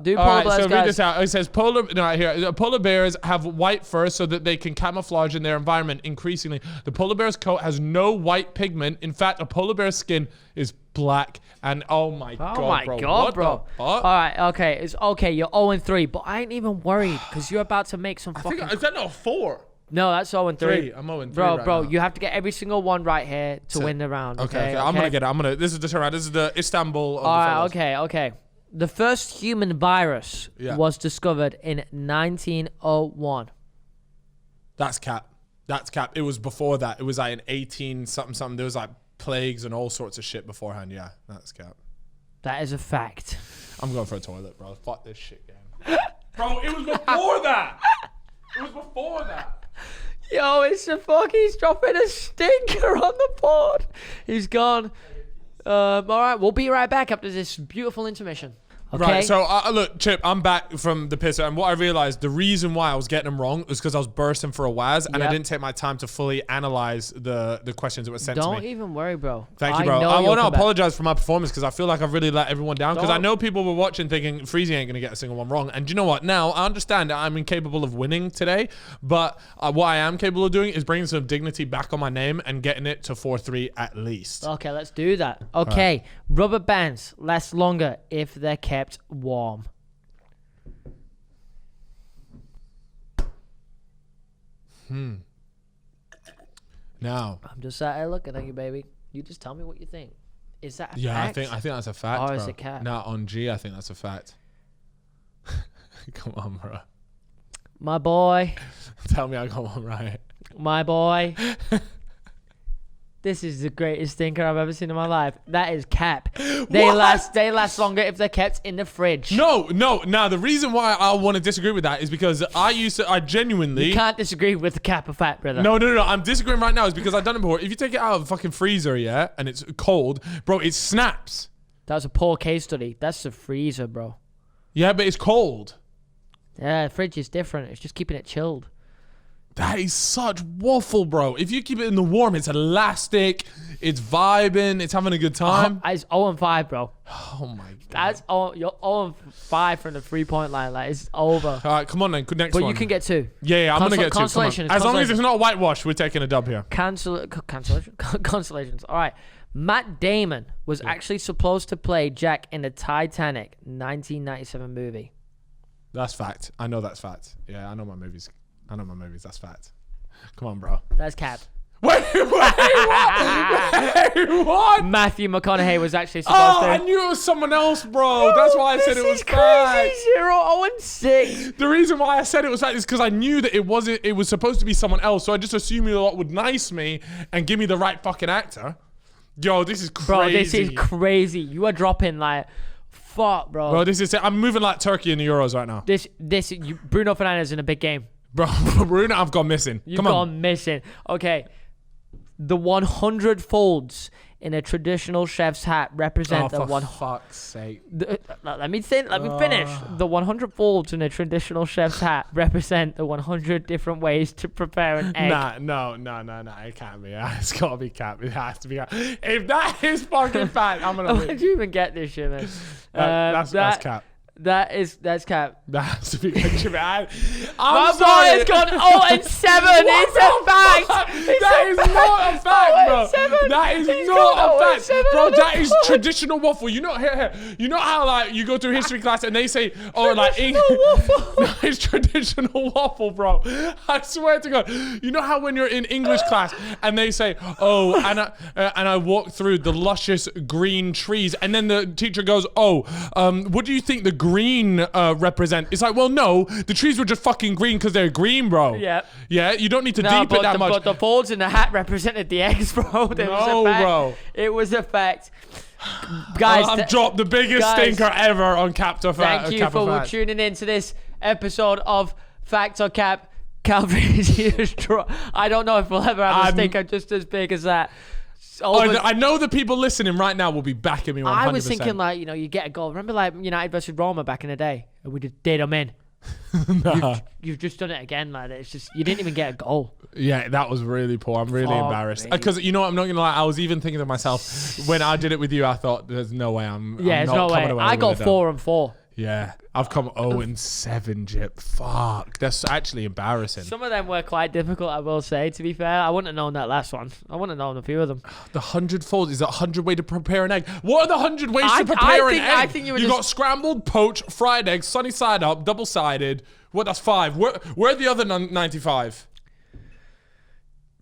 Do All polar right, bears, so guys. read this out. It says polar bears have white fur so that they can camouflage in their environment increasingly. The polar bear's coat has no white pigment. In fact, a polar bear's skin is black. And oh my god, bro. All right, okay. It's okay. You're 0-3, but I ain't even worried because you're about to make some fucking... Is that not a 4? No, that's 0-3. I'm 0-3 Bro, right now. you have to get every single one right here to win the round. Okay. I'm going to get it. This is the turnaround. This is the Istanbul of All the right, okay. The first human virus was discovered in 1901. That's cap. It was before that. It was like in 18 something. There was like plagues and all sorts of shit beforehand. Yeah, that's cap. That is a fact. I'm going for a toilet, bro. Fuck this shit game. Bro, it was before that. Yo, it's a fuck. He's dropping a stinker on the board. He's gone. All right, we'll be right back after this beautiful intermission. Okay. Right, so look, Chip, I'm back from the pisser, and what I realized, the reason why I was getting them wrong was because I was bursting for a waz, and I didn't take my time to fully analyze the questions that were sent to me. Don't even worry, bro. Thank you, bro. I want to apologize for my performance because I feel like I've really let everyone down, because I know people were watching thinking Freezy ain't going to get a single one wrong, and you know what? Now, I understand that I'm incapable of winning today, but what I am capable of doing is bringing some dignity back on my name and getting it to 4-3 at least. Okay, let's do that. Okay, rubber bands last longer if they're kept warm. Now, I'm just sat here looking at you, baby. You just tell me what you think. Is that a fact? I think that's a fact. Or bro. is it cat? Nah, on G, I think that's a fact. Come on, bro. My boy. Tell me I got one right. My boy. This is the greatest stinker I've ever seen in my life. That is cap. They last longer if they're kept in the fridge. No. Now, the reason why I want to disagree with that is because I genuinely... You can't disagree with the cap of fat, brother. No. I'm disagreeing right now is because I've done it before. If you take it out of the fucking freezer, yeah, and it's cold, bro, it snaps. That was a poor case study. That's the freezer, bro. Yeah, but it's cold. Yeah, the fridge is different. It's just keeping it chilled. That is such waffle, bro. If you keep it in the warm, it's elastic, it's vibing, it's having a good time. It's 0-5, bro. Oh my god. You're 0-5 from the 3-point line. Like, it's over. All right, come on then. Next But one. you can get 2. Yeah, I'm gonna get 2. Consolation. As long as it's not whitewash, we're taking a dub here. Consolations. All right. Matt Damon was actually supposed to play Jack in the Titanic 1997 movie. That's fact. I know that's fact. Yeah, I know my movies. That's fact. Come on, bro. That's cap. Wait, what? What? Matthew McConaughey was actually supposed to. Oh, I knew it was someone else, bro. That's why I said it was fact. Crazy. 0-6. The reason why I said it was fact is because I knew that it wasn't. It was supposed to be someone else, so I just assumed you lot would nice me and give me the right fucking actor. Yo, this is crazy. Bro, this is crazy. You are dropping like, fuck, bro. Bro, this is. I'm moving like Turkey in the Euros right now. Bruno Fernandes in a big game. Bro, Bruno, I've gone missing. You've Come on. gone missing. Okay. The 100 folds in a traditional chef's hat represent the one. Fuck's sake. Let me finish. The 100 folds in a traditional chef's hat represent the 100 different ways to prepare an egg. No. It can't be. It's got to be cap. It has to be. If that is fucking fact, I'm gonna. Why did you even get this shit, man? That's cap. That's cap. That has to be good. I'm My sorry. boy has gone 0-7. It's a fact. That is not a fact, bro. That is not a fact, bro. That is traditional waffle. You know, here. You know how like you go through history class and they say, oh, like waffle. No, it's traditional waffle, bro. I swear to God. You know how when you're in English class and they say, oh, and I walk through the luscious green trees, and then the teacher goes, oh, what do you think the green represent? It's like, well, no, the trees were just fucking green because they're green, bro. Yep. Yeah, you don't need to deep it that much. But the folds in the hat represented the eggs, bro. Bro. It was a fact. Guys, I've dropped the biggest stinker ever on Cap or Fact. Thank you for tuning in to this episode of Fact or Cap. Calfreezy. I don't know if we'll ever have a stinker just as big as that. I know the people listening right now will be backing me 100%. I was thinking like, you get a goal. Remember like United versus Roma back in the day? We just did them in. Nah. You've just done it again, lad. It's just, you didn't even get a goal. Yeah, that was really poor. I'm really embarrassed. Because, I'm not going to lie, I was even thinking to myself, when I did it with you, I thought, there's no way I'm there's not no way. coming away I got with it 4-4. Yeah, I've come 0-7, Jip. Fuck, that's actually embarrassing. Some of them were quite difficult, I will say, to be fair. I wouldn't have known that last one. I wouldn't have known a few of them. The 100 folds is 100 way to prepare an egg. What are the 100 ways to prepare an egg? I think you got scrambled, poached, fried eggs, sunny side up, double-sided. What, that's 5. Where are the other 95?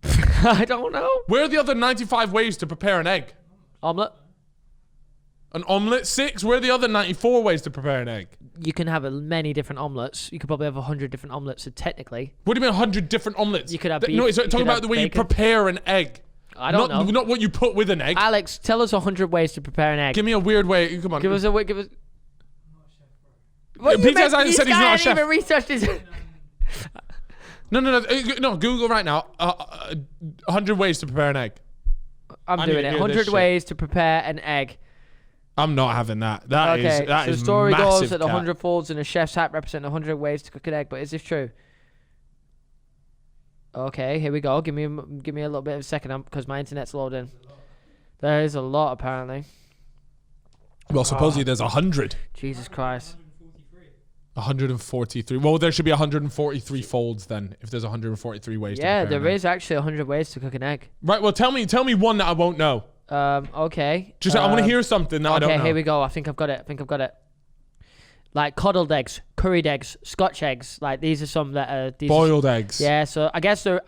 I don't know. Where are the other 95 ways to prepare an egg? Omelette. An omelette? 6? Where are the other 94 ways to prepare an egg? You can have many different omelettes. You could probably have 100 different omelettes, so technically. What do you mean 100 different omelettes? You could have beef. No, it's talking about the way bacon. you prepare an egg. I don't know. Not what you put with an egg. Alex, tell us 100 ways to prepare an egg. Give me a weird way. Come on. Give us. What Peter said he's not a chef. Even researched his. No, Google right now. 100 ways to prepare an egg. I'm doing it. 100 ways to prepare an egg. I'm not having that. That is so the story goes that the 100 folds in a chef's hat represent 100 ways to cook an egg. But is this true? Okay, here we go. Give me a little bit of a second because my internet's loading. There is a lot apparently. Well, supposedly there's 100. Jesus Christ. 143. Well, there should be 143 folds then, if there's 143 ways to prepare an egg. Yeah, there is actually 100 ways to cook an egg. Right, well, tell me one that I won't know. Okay. Just I want to hear something that I don't know. Okay, here we go. I think I've got it. Like coddled eggs, curried eggs, Scotch eggs. Like these are some that are boiled eggs. Yeah, so I guess there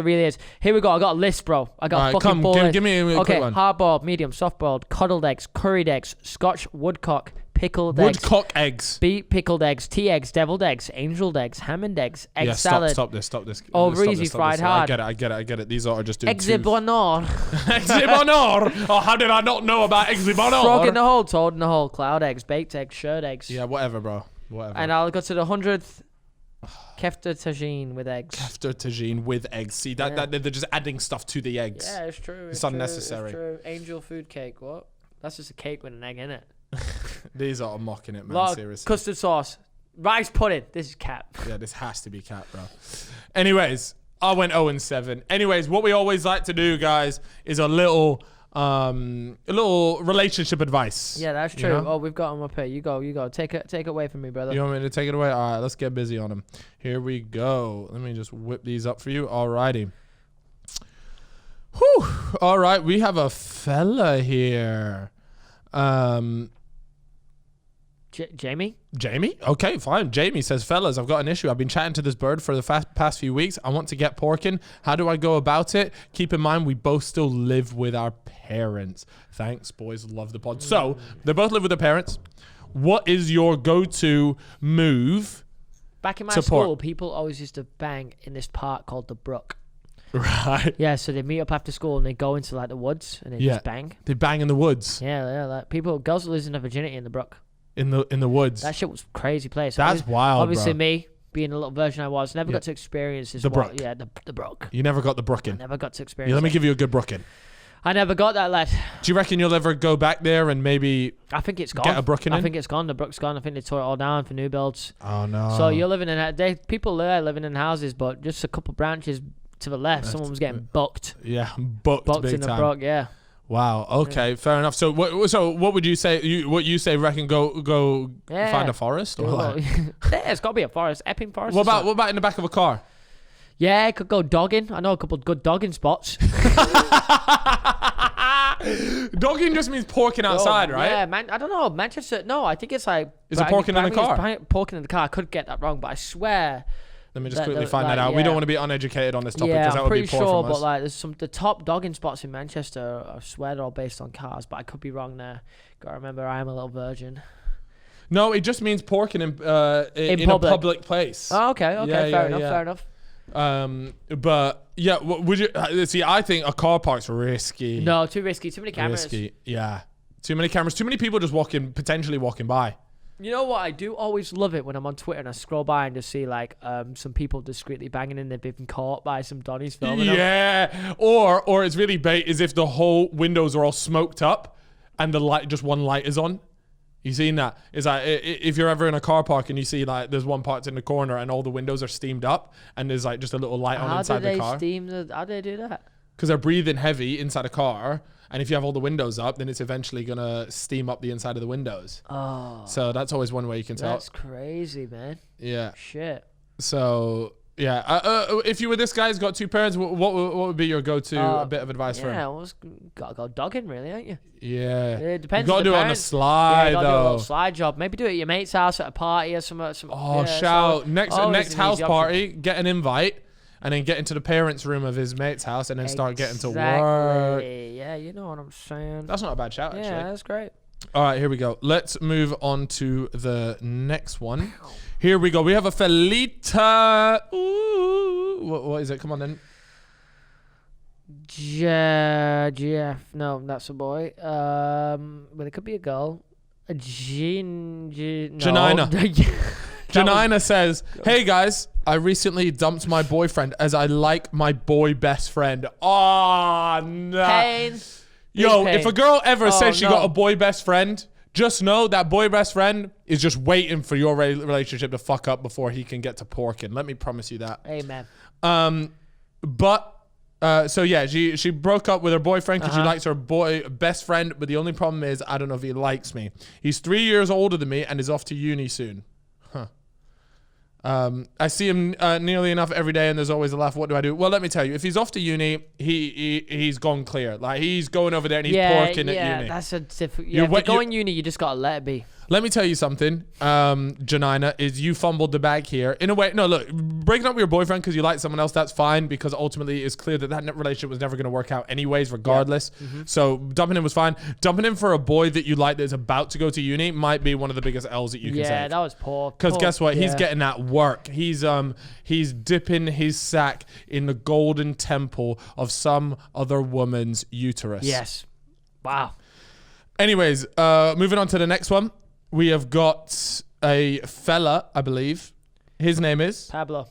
really is. Here we go. I got a list, bro. I got a fucking boiled. Give me a quick one. Hard boiled, medium, soft boiled, coddled eggs, curried eggs, Scotch woodcock, pickled eggs. Woodcock eggs. Pickled eggs, tea eggs, deviled eggs, angeled eggs, Hammond eggs, egg salad. Stop this. Over easy, fried hard. I get it. These are just doing eggs bonheur. Eggs bonheur. Oh, how did I not know about eggs bonheur? Frog in the hole, toad in the hole, cloud eggs, baked eggs, shirred eggs. Yeah, whatever, bro. Whatever. And I'll go to the 100th. Kefta tagine with eggs. Kefta tagine with eggs. See, that they're just adding stuff to the eggs. Yeah, it's true. It's unnecessary. It's true. Angel food cake. What? That's just a cake with an egg in it. These are mocking it, man. Seriously. Custard sauce. Rice pudding. This is cap. Yeah, this has to be cap, bro. Anyways, I went 0-7. Anyways, what we always like to do, guys, is a little relationship advice. Yeah, that's true. You know? Oh, we've got them up here. You go. Take it away from me, brother. You want me to take it away? All right, let's get busy on them. Here we go. Let me just whip these up for you. Alrighty. Whew. All right, we have a fella here. Jamie? Jamie? Okay, fine. Jamie says, fellas, I've got an issue. I've been chatting to this bird for the past few weeks. I want to get porking. How do I go about it? Keep in mind, we both still live with our parents. Thanks, boys. Love the pod. So, they both live with their parents. What is your go-to move? Back in my school, people always used to bang in this park called the Brook. Right. Yeah, so they meet up after school and they go into like the woods and they just bang. They bang in the woods. Yeah, like girls are losing their virginity in the Brook. In the woods. That shit was a crazy place. That's wild, obviously, bro. Me, being a little version I was, never got to experience this. The Brook. Yeah, the Brook. You never got the brooking. I never got to experience Let me give you a good brooking. I never got that, lad. Do you reckon you'll ever go back there and maybe I think it's gone. Get a brooking in? I think it's gone. The Brook's gone. I think they tore it all down for new builds. Oh, no. So you're living in... people there living in houses, but just a couple branches to the left, someone was getting bucked. Yeah, bucked big in the time. Brook, yeah. Wow. Okay, fair enough. So what would you say? What you say? Reckon go find a forest or what? Yeah, it's got to be a forest. Epping Forest. What about in the back of a car? Yeah, it could go dogging. I know a couple of good dogging spots. Dogging just means porking outside, right? Yeah, man. I don't know. Manchester. No, I think it's like. Is it porking in the car? Porking in the car. I could get that wrong, but I swear. Let me just quickly find that out. We don't want to be uneducated on this topic because that would be poor sure, from us. but like, there's the top dogging spots in Manchester. I swear they're all based on cars, but I could be wrong there. Gotta remember, I am a little virgin. No, it just means porking in a public place. Oh, okay. Fair enough. But yeah, would you see? I think a car park's risky. No, too risky. Too many cameras. Risky, yeah. Too many cameras. Too many people just potentially walking by. You know what? I do always love it when I'm on Twitter and I scroll by and just see like some people discreetly banging in. They've been caught by some Donnies filming them. Yeah, or it's really bait is if the whole windows are all smoked up and the light, just one light is on. You seen that? It's like if you're ever in a car park and you see like there's one part in the corner and all the windows are steamed up and there's like just a little light on inside the car. How do they do that? Because they're breathing heavy inside a car, and if you have all the windows up, then it's eventually gonna steam up the inside of the windows. Oh, so that's always one way you can tell. That's crazy, man. Yeah. Shit. So yeah, if you were this guy's got two parents, what would be your go-to bit of advice for him? Yeah, gotta go dogging, really, ain't you? Yeah. It depends. You gotta do it on the slide, though. Do a little slide job. Maybe do it at your mate's house at a party or some. Oh, shout! Next house party, get an invite. And then get into the parents' room of his mate's house and then start getting to work. Yeah, you know what I'm saying. That's not a bad shout, actually. Yeah, that's great. All right, here we go. Let's move on to the next one. Here we go. We have a Felita. Ooh, what is it? Come on, then. Jeff. No, that's a boy. But it could be a girl. Janina. Janina says, hey guys, I recently dumped my boyfriend as I like my boy best friend. Oh, no. Pain. Yo, if a girl ever says she got a boy best friend, just know that boy best friend is just waiting for your relationship to fuck up before he can get to porking. Let me promise you that. Amen. So yeah, she broke up with her boyfriend because she likes her boy best friend, but the only problem is I don't know if he likes me. He's 3 years older than me and is off to uni soon. I see him nearly enough every day, and there's always a laugh. What do I do? Well, let me tell you. If he's off to uni, he's gone clear. Like he's going over there and he's porking at uni. Yeah, that's a difficult. Yeah, if you go in uni, you just gotta let it be. Let me tell you something, Janina, is you fumbled the bag here. In a way, no, look, breaking up with your boyfriend because you like someone else, that's fine, because ultimately it's clear that relationship was never going to work out anyways, regardless. Yeah. Mm-hmm. So dumping him was fine. Dumping him for a boy that you like that's about to go to uni might be one of the biggest L's that you can say. Yeah, that was poor. Because guess what? Yeah. He's getting that work. He's dipping his sack in the golden temple of some other woman's uterus. Yes. Wow. Anyways, moving on to the next one. We have got a fella, I believe. His name is Pablo.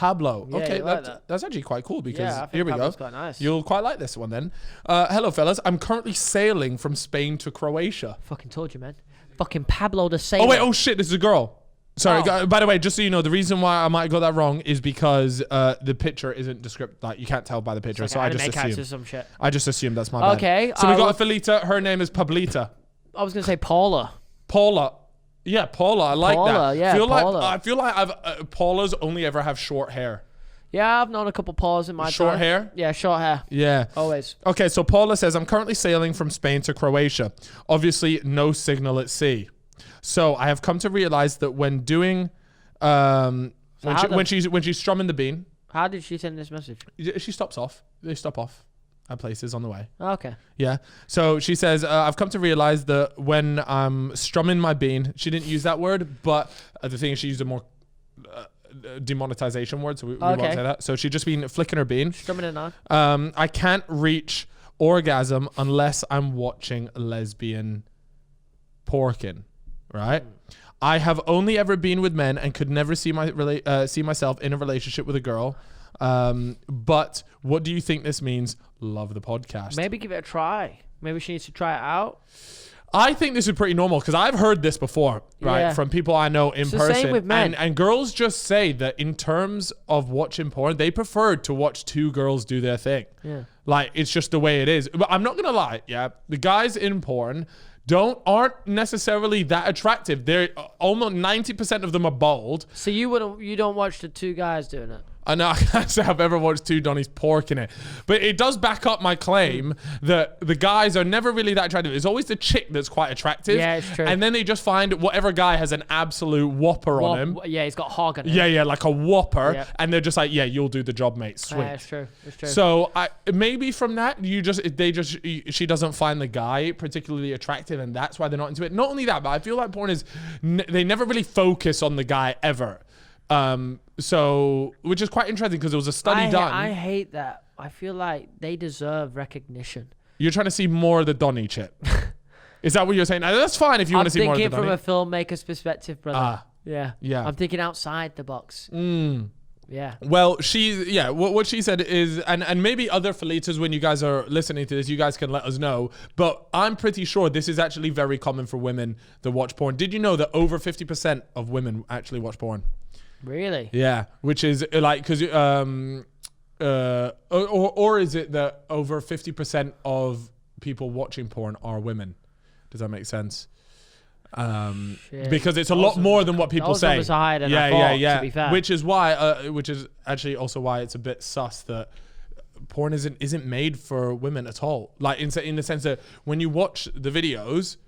Yeah, okay, that's actually quite cool because here we go. Quite nice. You'll quite like this one then. Hello, fellas. I'm currently sailing from Spain to Croatia. Fucking told you, man. Fucking Pablo the sailor. Oh wait, oh shit, this is a girl. Sorry. Oh. By the way, just so you know, the reason why I might have got that wrong is because the picture isn't descriptive. Like you can't tell by the picture, like so I just assume. Some shit. I just assumed that's my bad. Okay. So we got a Felita. Her name is Pablita. I was gonna say Paula. Yeah, Paula. I like that. Yeah, Paula. I feel like Paulas only ever have short hair. Yeah, I've known a couple Paulas in my time. Short hair? Yeah, short hair. Yeah. Always. Okay, so Paula says, I'm currently sailing from Spain to Croatia. Obviously, no signal at sea. So I have come to realize that when doing, when she's strumming the bean. How did she send this message? She stops off. They stop off at places on the way. Okay. Yeah. So she says, I've come to realize that when I'm strumming my bean, she didn't use that word, but the thing is she used a more demonetization word, so we won't say that. So she just been flicking her bean. Strumming it on. I can't reach orgasm unless I'm watching lesbian porking, right? I have only ever been with men and could never see myself in a relationship with a girl. But what do you think this means? Love the podcast. Maybe give it a try. Maybe she needs to try it out. I think this is pretty normal because I've heard this before, right? Yeah. From people I know in person. Same with men. And girls just say that in terms of watching porn, they prefer to watch two girls do their thing. Yeah. Like, it's just the way it is. But I'm not going to lie, yeah? The guys in porn aren't necessarily that attractive. They're almost 90% of them are bald. So you don't watch the two guys doing it? I know I can't say I've ever watched two Donnies porking it, but it does back up my claim that the guys are never really that attractive. It's always the chick that's quite attractive. Yeah, it's true. And then they just find whatever guy has an absolute whopper on him. Yeah, he's got hog on him. Yeah, like a whopper. Yeah. And they're just like, yeah, you'll do the job, mate. Sweet. Yeah, it's true. So maybe from that, she doesn't find the guy particularly attractive, and that's why they're not into it. Not only that, but I feel like porn is, they never really focus on the guy ever. So, which is quite interesting because it was a study done. I hate that. I feel like they deserve recognition. You're trying to see more of the Donnie chip. Is that what you're saying? That's fine if you want to see more of the I'm Donnie. thinking from a filmmaker's perspective, brother. Yeah. I'm thinking outside the box. Yeah. Well, what she said is, and maybe other Felitas, when you guys are listening to this, you guys can let us know, but I'm pretty sure this is actually very common for women that watch porn. Did you know that over 50% of women actually watch porn? Really? Yeah, which is like, because or is it that over 50% of people watching porn are women? Does that make sense? Because it's a lot more than what people say. Those numbers are higher than I thought, to be fair. Which is why, which is actually also why it's a bit sus that porn isn't made for women at all. Like in the sense that when you watch the videos,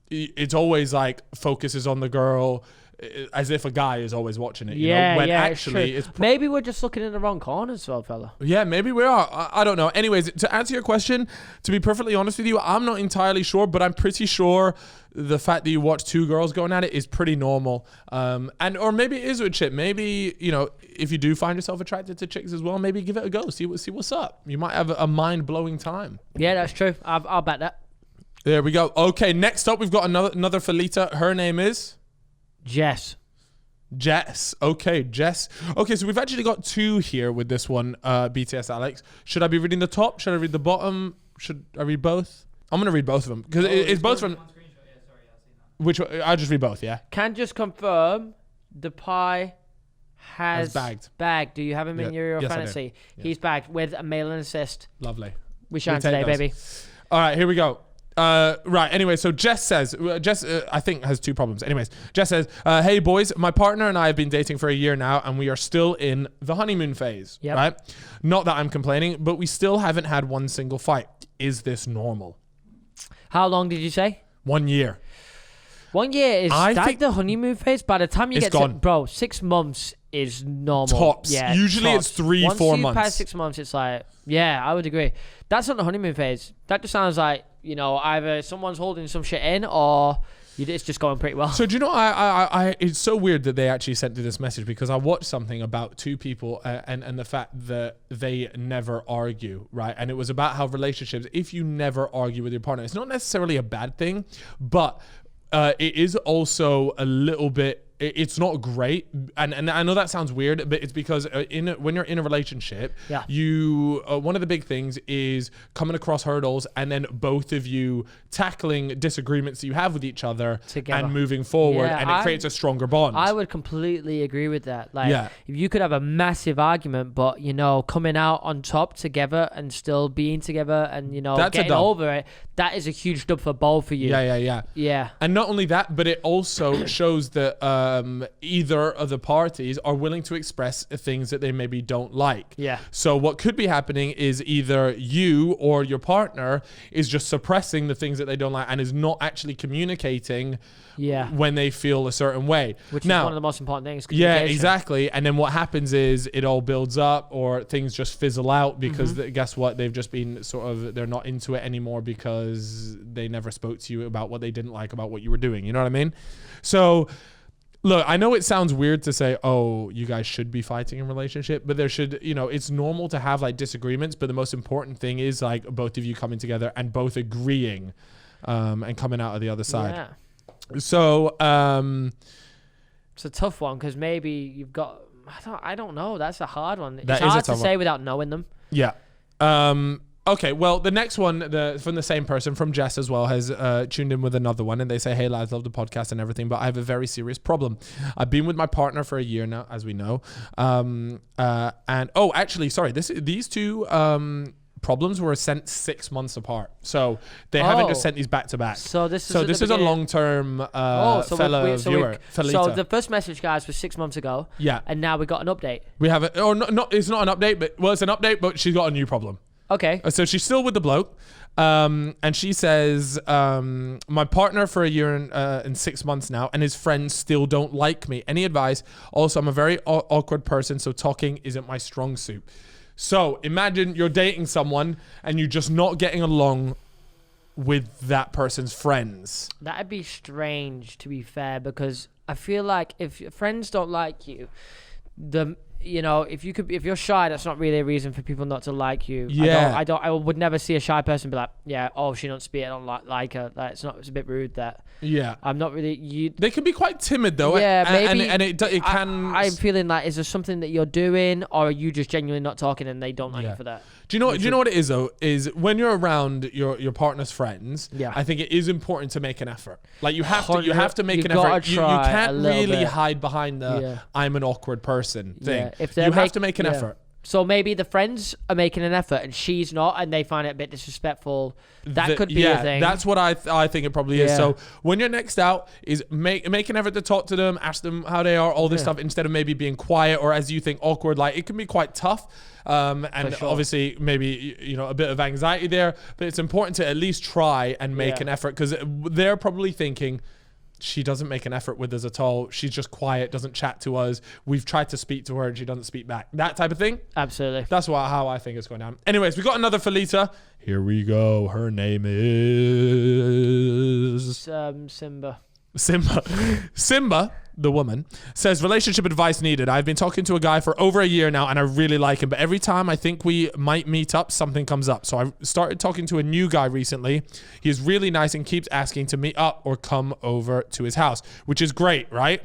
it's always like focuses on the girl, as if a guy is always watching it. You know? When actually it's maybe we're just looking in the wrong corners, well, fella. Yeah, maybe we are. I don't know. Anyways, to answer your question, to be perfectly honest with you, I'm not entirely sure, but I'm pretty sure the fact that you watch two girls going at it is pretty normal. Or maybe it is with chick. Maybe, if you do find yourself attracted to chicks as well, maybe give it a go. See what's up. You might have a mind-blowing time. Yeah, that's true. I'll bet that. There we go. Okay, next up, we've got another Felita. Her name is Jess. Okay, Jess. Okay, so we've actually got two here with this one, BTS Alex. Should I be reading the top? Should I read the bottom? Should I read both? I'm going to read both of them because it's both from... Which I'll just read both, yeah? Can just confirm the pie has bagged. Do you have him in your fantasy? He's bagged with a mail and assist. Lovely. We shine today, baby. All right, here we go. Right, anyway, so Jess says, I think has two problems. Anyways, Jess says, hey boys, my partner and I have been dating for a year now and we are still in the honeymoon phase, right? Not that I'm complaining, but we still haven't had one single fight. Is this normal? How long did you say? 1 year. 1 year is that the honeymoon phase? By the time you get gone. to 6 months is normal. Tops. Yeah, usually tops. It's 3-4 months. Once you pass 6 months, it's like, yeah, I would agree. That's not the honeymoon phase. That just sounds like, either someone's holding some shit in or it's just going pretty well. So do you know, I it's so weird that they actually sent me this message because I watched something about two people and the fact that they never argue, right? And it was about how relationships, if you never argue with your partner, it's not necessarily a bad thing, but it is also a little bit, it's not great, and I know that sounds weird, but it's because when you're in a relationship, you one of the big things is coming across hurdles and then both of you tackling disagreements that you have with each other together and moving forward, and it creates a stronger bond. I would completely agree with that. Like, if you could have a massive argument, but coming out on top together and still being together and getting over it, that is a huge dub for both of you. Yeah. And not only that, but it also shows that either of the parties are willing to express things that they maybe don't like. Yeah. So what could be happening is either you or your partner is just suppressing the things that they don't like and is not actually communicating when they feel a certain way. Which is one of the most important things. Yeah, exactly. And then what happens is it all builds up or things just fizzle out because guess what? They've just been they're not into it anymore because they never spoke to you about what they didn't like about what you were doing. You know what I mean? So look, I know it sounds weird to say, oh, you guys should be fighting in a relationship, but there should, it's normal to have like disagreements, but the most important thing is like both of you coming together and both agreeing and coming out of the other side. Yeah. So it's a tough one because maybe you've got, I don't know. That's a hard one. That it's hard to say without knowing them. Yeah. Okay, well, the next one from the same person, from Jess as well, has tuned in with another one, and they say, hey, lads, love the podcast and everything, but I have a very serious problem. I've been with my partner for a year now, as we know. These two problems were sent 6 months apart. So they haven't just sent these back to back. So this is a long-term fellow viewer. So the first message, guys, was 6 months ago. Yeah. And now we got an update. We have it. Or not, it's not an update, but it's an update, but she's got a new problem. Okay. So she's still with the bloke. And she says, my partner for a year and 6 months now, and his friends still don't like me. Any advice? Also, I'm a very awkward person, so talking isn't my strong suit. So imagine you're dating someone and you're just not getting along with that person's friends. That'd be strange, to be fair, because I feel like if your friends don't like you, if you're shy, that's not really a reason for people not to like you. Yeah. I would never see a shy person be like, yeah, oh, she don't speak, I don't like her. It's a bit rude that. Yeah. I'm not really. They can be quite timid though. Yeah, maybe. And it can. I'm feeling like, is there something that you're doing, or are you just genuinely not talking and they don't like you for that? Do you know what it is though? Is when you're around your partner's friends, I think it is important to make an effort. Like you have to make an effort. You can't really hide behind the I'm an awkward person thing. You have to make an effort. So maybe the friends are making an effort and she's not, and they find it a bit disrespectful. That could be a thing. That's what I think it probably is. So when you're next out, is make an effort to talk to them, ask them how they are, all this stuff, instead of maybe being quiet or as you think awkward. Like it can be quite tough. Obviously maybe a bit of anxiety there, but it's important to at least try and make an effort, because they're probably thinking, she doesn't make an effort with us at all. She's just quiet, doesn't chat to us. We've tried to speak to her and she doesn't speak back. That type of thing. Absolutely. That's how I think it's going down. Anyways, we got another Felita. Here we go. Her name is Simba. Simba, the woman, says, relationship advice needed. I've been talking to a guy for over a year now and I really like him, but every time I think we might meet up, something comes up. So I started talking to a new guy recently. He is really nice and keeps asking to meet up or come over to his house, which is great, right?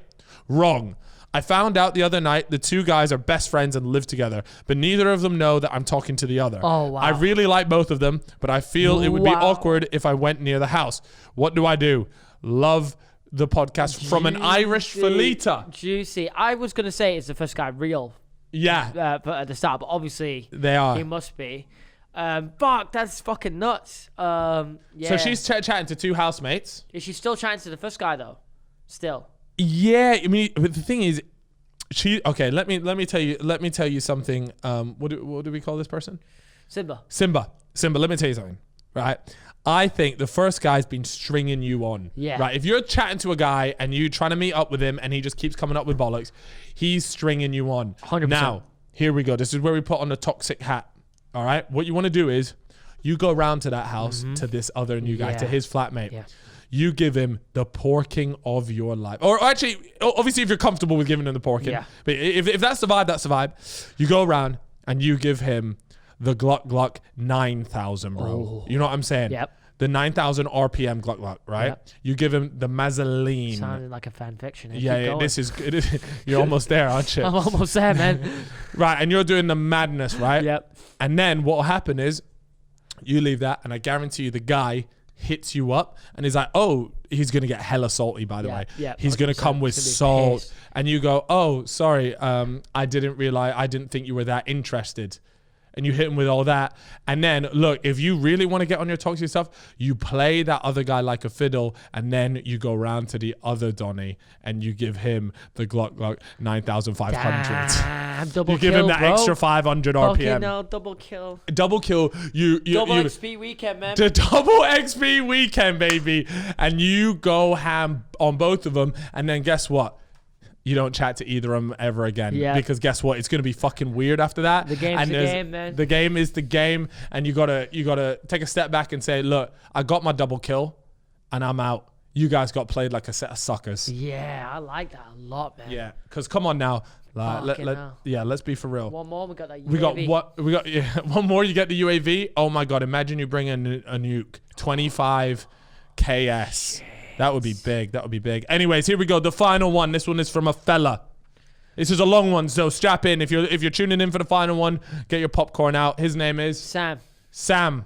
Wrong. I found out the other night the two guys are best friends and live together, but neither of them know that I'm talking to the other. Oh, wow. I really like both of them, but I feel it would be awkward if I went near the house. What do I do? Love the podcast from an Irish Felita. Juicy. I was going to say it's the first guy real. Yeah. But at the start, but obviously they are. He must be. Fuck, that's fucking nuts. Yeah. So she's chatting to two housemates. Is she still chatting to the first guy though? Still. Yeah, I mean, but the thing is, okay. Let me tell you something. What do we call this person? Simba. Let me tell you something. Right. I think the first guy's been stringing you on. Yeah. Right. If you're chatting to a guy and you trying to meet up with him and he just keeps coming up with bollocks, he's stringing you on. 100%. Now, here we go. This is where we put on the toxic hat. All right. What you want to do is you go around to that house, to this other new guy, to his flatmate. Yeah. You give him the porking of your life. Or actually, obviously, if you're comfortable with giving him the porking. Yeah. But if that's the vibe, that's the vibe. You go around and you give him the Gluck 9000, bro. Oh. You know what I'm saying? Yep. The 9000 RPM Gluck, right? Yep. You give him the Mazzoline. Sounded like a fan fiction. Yeah, this is good. You're almost there, aren't you? I'm almost there, man. Right, and you're doing the madness, right? Yep. And then what will happen is you leave that, and I guarantee you the guy hits you up and he's like, oh, he's gonna get hella salty, by the way. Yeah, he's gonna come with salt pissed. And you go, oh, sorry, I didn't think you were that interested. and you hit him with all that. And then, look, if you really want to get on your toxic stuff, you play that other guy like a fiddle, and then you go round to the other Donny and you give him the Glock 9500. Double you give kill, him that bro. extra 500 RPM. Fucking hell, double kill. Double kill. You Double XP weekend, man. The double XP weekend, baby. And you go ham on both of them. And then guess what? You don't chat to either of them ever again. Yeah. Because guess what? It's going to be fucking weird after that. The game's the game, man. The game is the game. And you gotta take a step back and say, look, I got my double kill and I'm out. You guys got played like a set of suckers. Yeah, I like that a lot, man. Yeah. Because come on now. Let's be for real. One more, we got that UAV. We got one more. You get the UAV. Oh my god! Imagine you bring in a nuke, 25 KS. Shit. That would be big. That would be big. Anyways, here we go. The final one. This one is from a fella. This is a long one, so strap in. If you're tuning in for the final one, get your popcorn out. His name is Sam.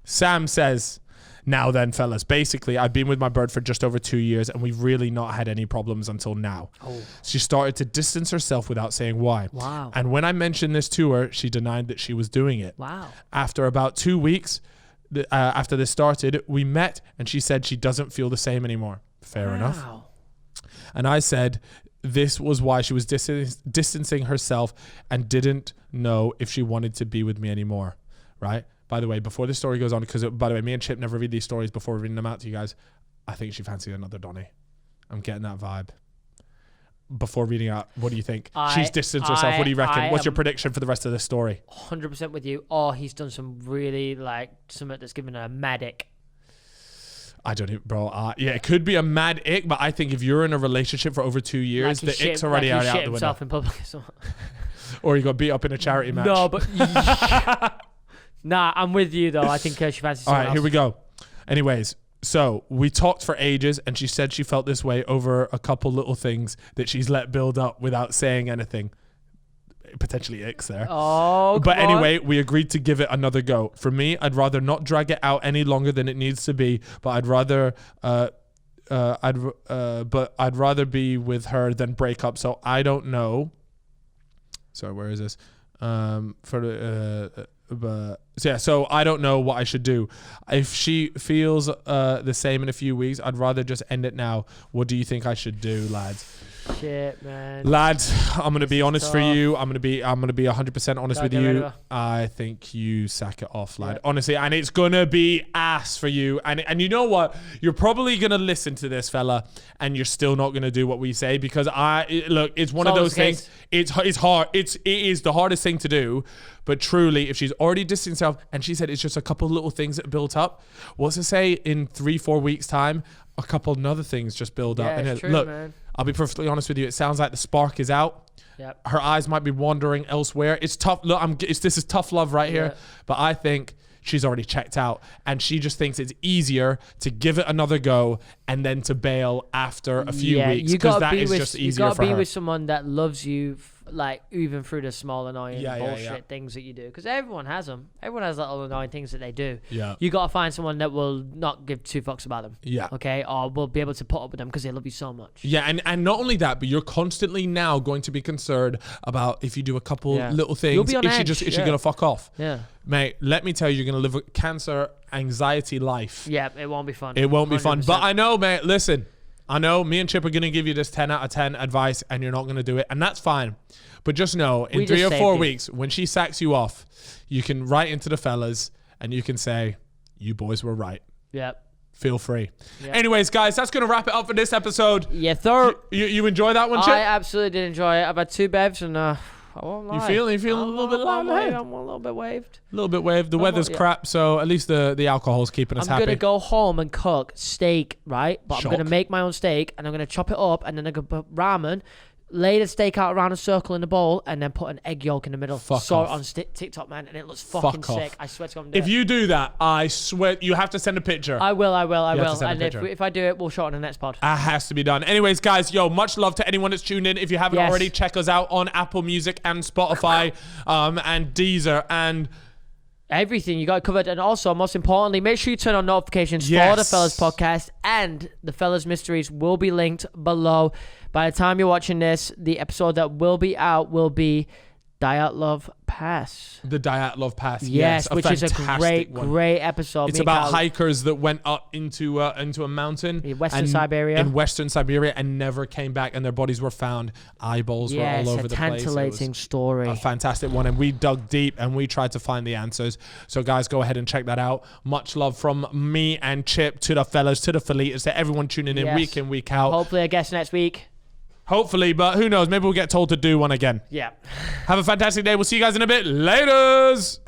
Sam says, now then, fellas, basically, I've been with my bird for just over 2 years, and we've really not had any problems until now. Oh. She started to distance herself without saying why. Wow. And when I mentioned this to her, she denied that she was doing it. Wow. After about 2 weeks, after this started, we met, and she said she doesn't feel the same anymore. Fair enough. And I said this was why she was distancing herself and didn't know if she wanted to be with me anymore, right? By the way, before this story goes on, because by the way, me and Chip never read these stories before reading them out to you guys. I think she fancied another Donny. I'm getting that vibe. Before reading out, what do you think? She's distanced herself. What do you reckon? What's your prediction for the rest of this story? 100% with you. Oh, he's done some really something that's given her a mad ick. I don't even, bro. Yeah, it could be a mad ick, but I think if you're in a relationship for over 2 years, the ick's already out the window. In public or you got beat up in a charity match. No, but nah, I'm with you though. I think she fancies someone else. Here we go. Anyways, so we talked for ages, and she said she felt this way over a couple little things that she's let build up without saying anything. Potentially icks there. Oh, but anyway, we agreed to give it another go. For me, I'd rather not drag it out any longer than it needs to be, but I'd rather be with her than break up. So I don't know. Sorry, where is this? So I don't know what I should do. If she feels the same in a few weeks, I'd rather just end it now. What do you think I should do, lads? Shit, man. Lads, I'm gonna be honest for you. I'm gonna be 100% honest with you. I think you sack it off, lad. Yeah. Honestly, and it's gonna be ass for you. And you know what? You're probably gonna listen to this, fella, and you're still not gonna do what we say because it's one of those things. It's hard. It is the hardest thing to do. But truly, if she's already distanced herself, and she said it's just a couple little things that built up, what's to say in 3-4 weeks time, a couple other things just build up. And it's true, look, man. I'll be perfectly honest with you. It sounds like the spark is out. Yep. Her eyes might be wandering elsewhere. It's tough. Look, this is tough love right here. But I think she's already checked out, and she just thinks it's easier to give it another go and then to bail after a few weeks because that is just easier for her. You gotta be with someone that loves you, even through the small annoying bullshit things that you do, because everyone has them. Everyone has little annoying things that they do. Yeah. You gotta find someone that will not give two fucks about them. Yeah. Okay, or will be able to put up with them because they love you so much. Yeah, and not only that, but you're constantly now going to be concerned about if you do a couple little things. You'll be on edge. Is she gonna fuck off? Yeah. Mate, let me tell you, you're gonna live a cancer anxiety life. Yeah, it won't be fun. It won't be fun. But I know, mate. Listen, I know me and Chip are going to give you this 10 out of 10 advice and you're not going to do it. And that's fine. But just know, in 3 or 4 weeks, when she sacks you off, you can write into the fellas and you can say, you boys were right. Yep. Feel free. Yep. Anyways, guys, that's going to wrap it up for this episode. Yeah, third. You enjoy that one, Chip? I absolutely did enjoy it. I've had 2 bevs and I won't lie. You feeling a little bit lightheaded? I'm a little bit waved. A little bit waved. The weather's crap, so at least the alcohol's keeping us happy. I'm going to go home and cook steak, right? But I'm going to make my own steak and I'm going to chop it up and then I'm going to put ramen, lay the steak out around a circle in the bowl and then put an egg yolk in the middle. Saw it on TikTok, man, and it looks fucking sick. I swear to God. If you do that, I swear, you have to send a picture. I will. And if I do it, we'll show it on the next pod. It has to be done. Anyways, guys, much love to anyone that's tuned in. If you haven't already, check us out on Apple Music and Spotify and Deezer and everything. You got it covered. And also, most importantly, make sure you turn on notifications for the Fellas Podcast, and the Fellas Mysteries will be linked below. By the time you're watching this, the episode that will be out will be Dyatlov Pass. The Dyatlov Pass. Yes, which is a great episode. It's about hikers that went up into a mountain in Western Siberia and never came back, and their bodies were found. Eyeballs were all over the place. It's a tantalating story. A fantastic one, and we dug deep and we tried to find the answers. So guys, go ahead and check that out. Much love from me and Chip to the fellas, to the Felitas, to everyone tuning in week in, week out. Hopefully I guess next week. Hopefully, but who knows? Maybe we'll get told to do one again. Yeah. Have a fantastic day. We'll see you guys in a bit. Laters.